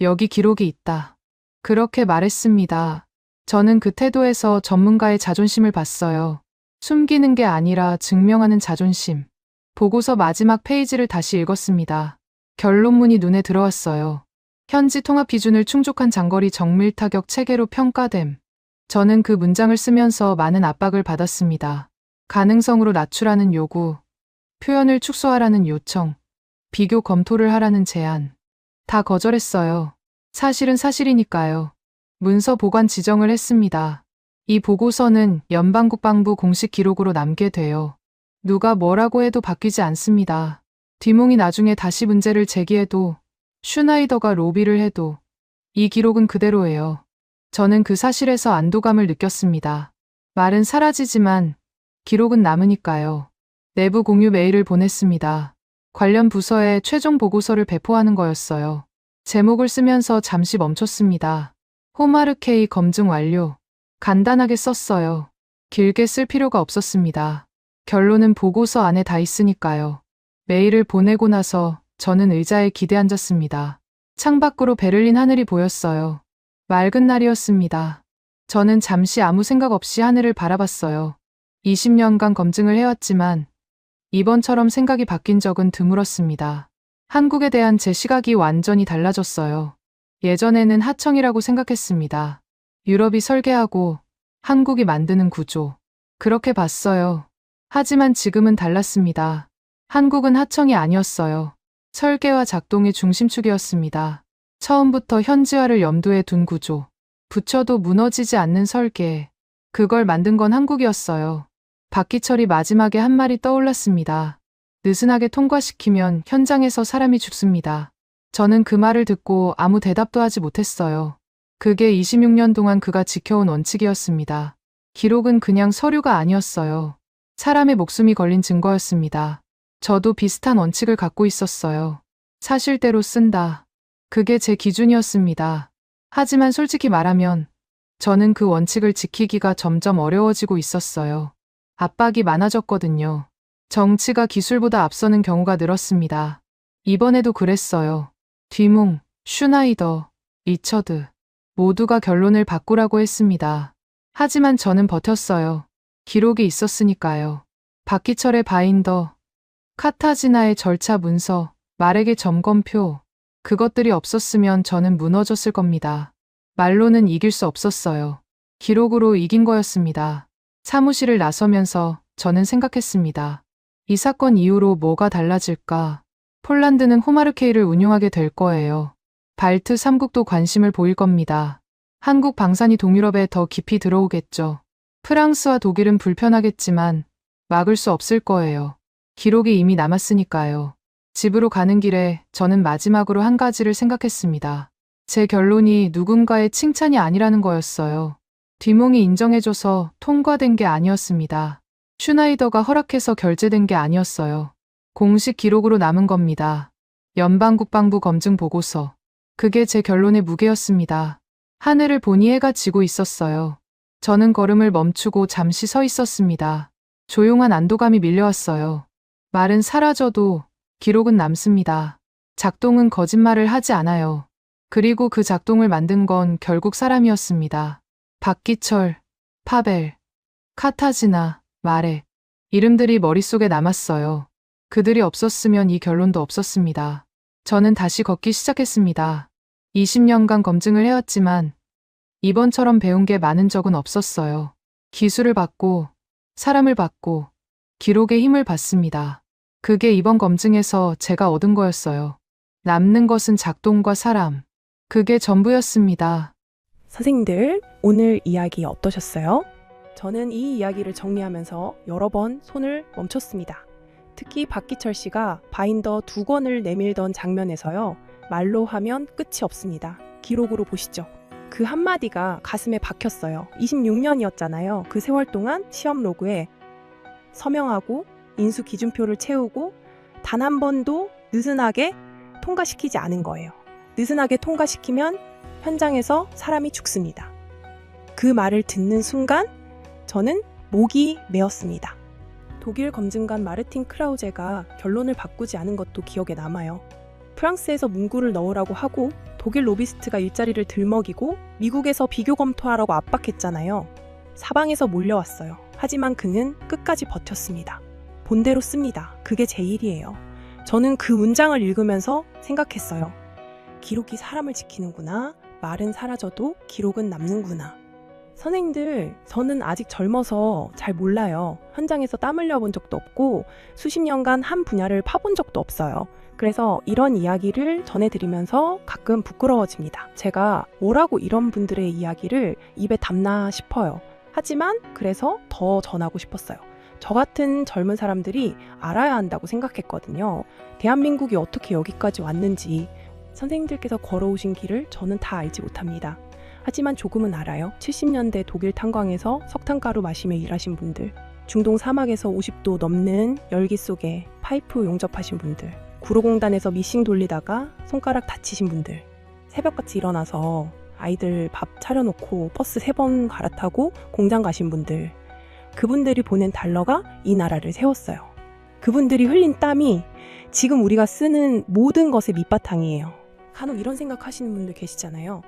여기 기록이 있다. 그렇게 말했습니다. 저는 그 태도에서 전문가의 자존심을 봤어요. 숨기는 게 아니라 증명하는 자존심. 보고서 마지막 페이지를 다시 읽었습니다. 결론문이 눈에 들어왔어요. 현지 통합 기준을 충족한 장거리 정밀 타격 체계로 평가됨. 저는 그 문장을 쓰면서 많은 압박을 받았습니다. 가능성으로 낮추라는 요구, 표현을 축소하라는 요청, 비교 검토를 하라는 제안. 다 거절했어요. 사실은 사실이니까요. 문서 보관 지정을 했습니다. 이 보고서는 연방국방부 공식 기록으로 남게 돼요. 누가 뭐라고 해도 바뀌지 않습니다. 디몽이 나중에 다시 문제를 제기해도, 슈나이더가 로비를 해도 이 기록은 그대로예요. 저는 그 사실에서 안도감을 느꼈습니다. 말은 사라지지만 기록은 남으니까요. 내부 공유 메일을 보냈습니다. 관련 부서에 최종 보고서를 배포하는 거였어요. 제목을 쓰면서 잠시 멈췄습니다. 호마르케이 검증 완료. 간단하게 썼어요. 길게 쓸 필요가 없었습니다. 결론은 보고서 안에 다 있으니까요. 메일을 보내고 나서 저는 의자에 기대앉았습니다. 창밖으로 베를린 하늘이 보였어요. 맑은 날이었습니다. 저는 잠시 아무 생각 없이 하늘을 바라봤어요. 20년간 검증을 해왔지만 이번처럼 생각이 바뀐 적은 드물었습니다. 한국에 대한 제 시각이 완전히 달라졌어요. 예전에는 하청이라고 생각했습니다. 유럽이 설계하고 한국이 만드는 구조. 그렇게 봤어요. 하지만 지금은 달랐습니다. 한국은 하청이 아니었어요. 설계와 작동의 중심축이었습니다. 처음부터 현지화를 염두에 둔 구조. 부처도 무너지지 않는 설계. 그걸 만든 건 한국이었어요. 박기철이 마지막에 한 말이 떠올랐습니다. 느슨하게 통과시키면 현장에서 사람이 죽습니다. 저는 그 말을 듣고 아무 대답도 하지 못했어요. 그게 26년 동안 그가 지켜온 원칙이었습니다. 기록은 그냥 서류가 아니었어요. 사람의 목숨이 걸린 증거였습니다. 저도 비슷한 원칙을 갖고 있었어요. 사실대로 쓴다. 그게 제 기준이었습니다. 하지만 솔직히 말하면 저는 그 원칙을 지키기가 점점 어려워지고 있었어요. 압박이 많아졌거든요. 정치가 기술보다 앞서는 경우가 늘었습니다. 이번에도 그랬어요. 디몽, 슈나이더, 리처드 모두가 결론을 바꾸라고 했습니다. 하지만 저는 버텼어요. 기록이 있었으니까요. 박기철의 바인더, 카타지나의 절차 문서, 말에게 점검표, 그것들이 없었으면 저는 무너졌을 겁니다. 말로는 이길 수 없었어요. 기록으로 이긴 거였습니다. 사무실을 나서면서 저는 생각했습니다. 이 사건 이후로 뭐가 달라질까? 폴란드는 호마르케이를 운용하게 될 거예요. 발트 3국도 관심을 보일 겁니다. 한국 방산이 동유럽에 더 깊이 들어오겠죠. 프랑스와 독일은 불편하겠지만 막을 수 없을 거예요. 기록이 이미 남았으니까요. 집으로 가는 길에 저는 마지막으로 한 가지를 생각했습니다. 제 결론이 누군가의 칭찬이 아니라는 거였어요. 디몽이 인정해줘서 통과된 게 아니었습니다. 슈나이더가 허락해서 결제된 게 아니었어요. 공식 기록으로 남은 겁니다. 연방국방부 검증 보고서. 그게 제 결론의 무게였습니다. 하늘을 보니 해가 지고 있었어요. 저는 걸음을 멈추고 잠시 서 있었습니다. 조용한 안도감이 밀려왔어요. 말은 사라져도 기록은 남습니다. 작동은 거짓말을 하지 않아요. 그리고 그 작동을 만든 건 결국 사람이었습니다. 박기철, 파벨, 카타지나, 마렉. 이름들이 머릿속에 남았어요. 그들이 없었으면 이 결론도 없었습니다. 저는 다시 걷기 시작했습니다. 20년간 검증을 해왔지만 이번처럼 배운 게 많은 적은 없었어요. 기술을 받고 사람을 받고 기록의 힘을 받습니다. 그게 이번 검증에서 제가 얻은 거였어요. 남는 것은 작동과 사람. 그게 전부였습니다. 선생님들, 오늘 이야기 어떠셨어요? 저는 이 이야기를 정리하면서 여러 번 손을 멈췄습니다. 특히 박기철 씨가 바인더 2권을 내밀던 장면에서요. 말로 하면 끝이 없습니다. 기록으로 보시죠. 그 한마디가 가슴에 박혔어요. 26년이었잖아요. 그 세월 동안 시험 로그에 서명하고 인수 기준표를 채우고 단 한 번도 느슨하게 통과시키지 않은 거예요. 느슨하게 통과시키면 현장에서 사람이 죽습니다. 그 말을 듣는 순간 저는 목이 메었습니다. 독일 검증관 마르틴 크라우제가 결론을 바꾸지 않은 것도 기억에 남아요. 프랑스에서 문구를 넣으라고 하고 독일 로비스트가 일자리를 들먹이고 미국에서 비교 검토하라고 압박했잖아요. 사방에서 몰려왔어요. 하지만 그는 끝까지 버텼습니다. 본대로 씁니다. 그게 제 일이에요. 저는 그 문장을 읽으면서 생각했어요. 기록이 사람을 지키는구나. 말은 사라져도 기록은 남는구나. 선생님들, 저는 아직 젊어서 잘 몰라요. 현장에서 땀 흘려본 적도 없고 수십 년간 한 분야를 파본 적도 없어요. 그래서 이런 이야기를 전해드리면서 가끔 부끄러워집니다. 제가 뭐라고 이런 분들의 이야기를 입에 담나 싶어요. 하지만 그래서 더 전하고 싶었어요. 저 같은 젊은 사람들이 알아야 한다고 생각했거든요. 대한민국이 어떻게 여기까지 왔는지 선생님들께서 걸어오신 길을 저는 다 알지 못합니다. 하지만 조금은 알아요. 70년대 독일 탄광에서 석탄가루 마시며 일하신 분들, 중동 사막에서 50도 넘는 열기 속에 파이프 용접하신 분들, 구로공단에서 미싱 돌리다가 손가락 다치신 분들, 새벽같이 일어나서 아이들 밥 차려놓고 버스 3번 갈아타고 공장 가신 분들, 그분들이 보낸 달러가 이 나라를 세웠어요. 그분들이 흘린 땀이 지금 우리가 쓰는 모든 것의 밑바탕이에요. 간혹 이런 생각하시는 분들 계시잖아요.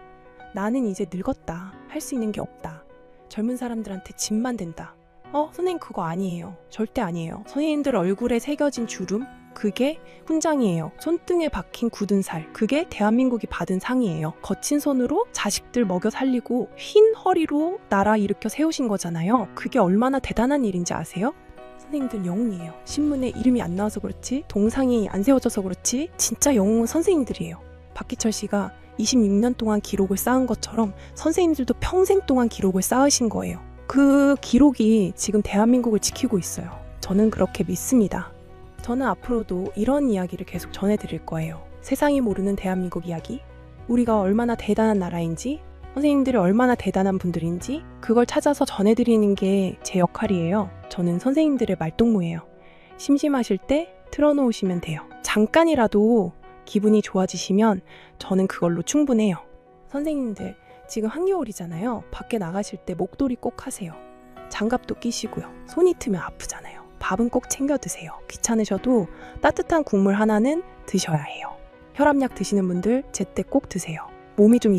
나는 이제 늙었다. 할 수 있는 게 없다. 젊은 사람들한테 짐만 된다. 선생님 그거 아니에요. 절대 아니에요. 선생님들 얼굴에 새겨진 주름, 그게 훈장이에요. 손등에 박힌 굳은 살, 그게 대한민국이 받은 상이에요. 거친 손으로 자식들 먹여 살리고 흰 허리로 나라 일으켜 세우신 거잖아요. 그게 얼마나 대단한 일인지 아세요? 선생님들 영웅이에요. 신문에 이름이 안 나와서 그렇지, 동상이 안 세워져서 그렇지, 진짜 영웅은 선생님들이에요. 박기철 씨가 26년 동안 기록을 쌓은 것처럼 선생님들도 평생 동안 기록을 쌓으신 거예요. 그 기록이 지금 대한민국을 지키고 있어요. 저는 그렇게 믿습니다. 저는 앞으로도 이런 이야기를 계속 전해드릴 거예요. 세상이 모르는 대한민국 이야기, 우리가 얼마나 대단한 나라인지, 선생님들이 얼마나 대단한 분들인지 그걸 찾아서 전해드리는 게 제 역할이에요. 저는 선생님들의 말동무예요. 심심하실 때 틀어놓으시면 돼요. 잠깐이라도 기분이 좋아지시면 저는 그걸로 충분해요. 선생님들, 지금 한겨울이잖아요. 밖에 나가실 때 목도리 꼭 하세요. 장갑도 끼시고요. 손이 트면 아프잖아요. 밥은 꼭 챙겨 드세요. 귀찮으셔도 따뜻한 국물 하나는 드셔야 해요. 혈압약 드시는 분들 제때 꼭 드세요. 몸이 좀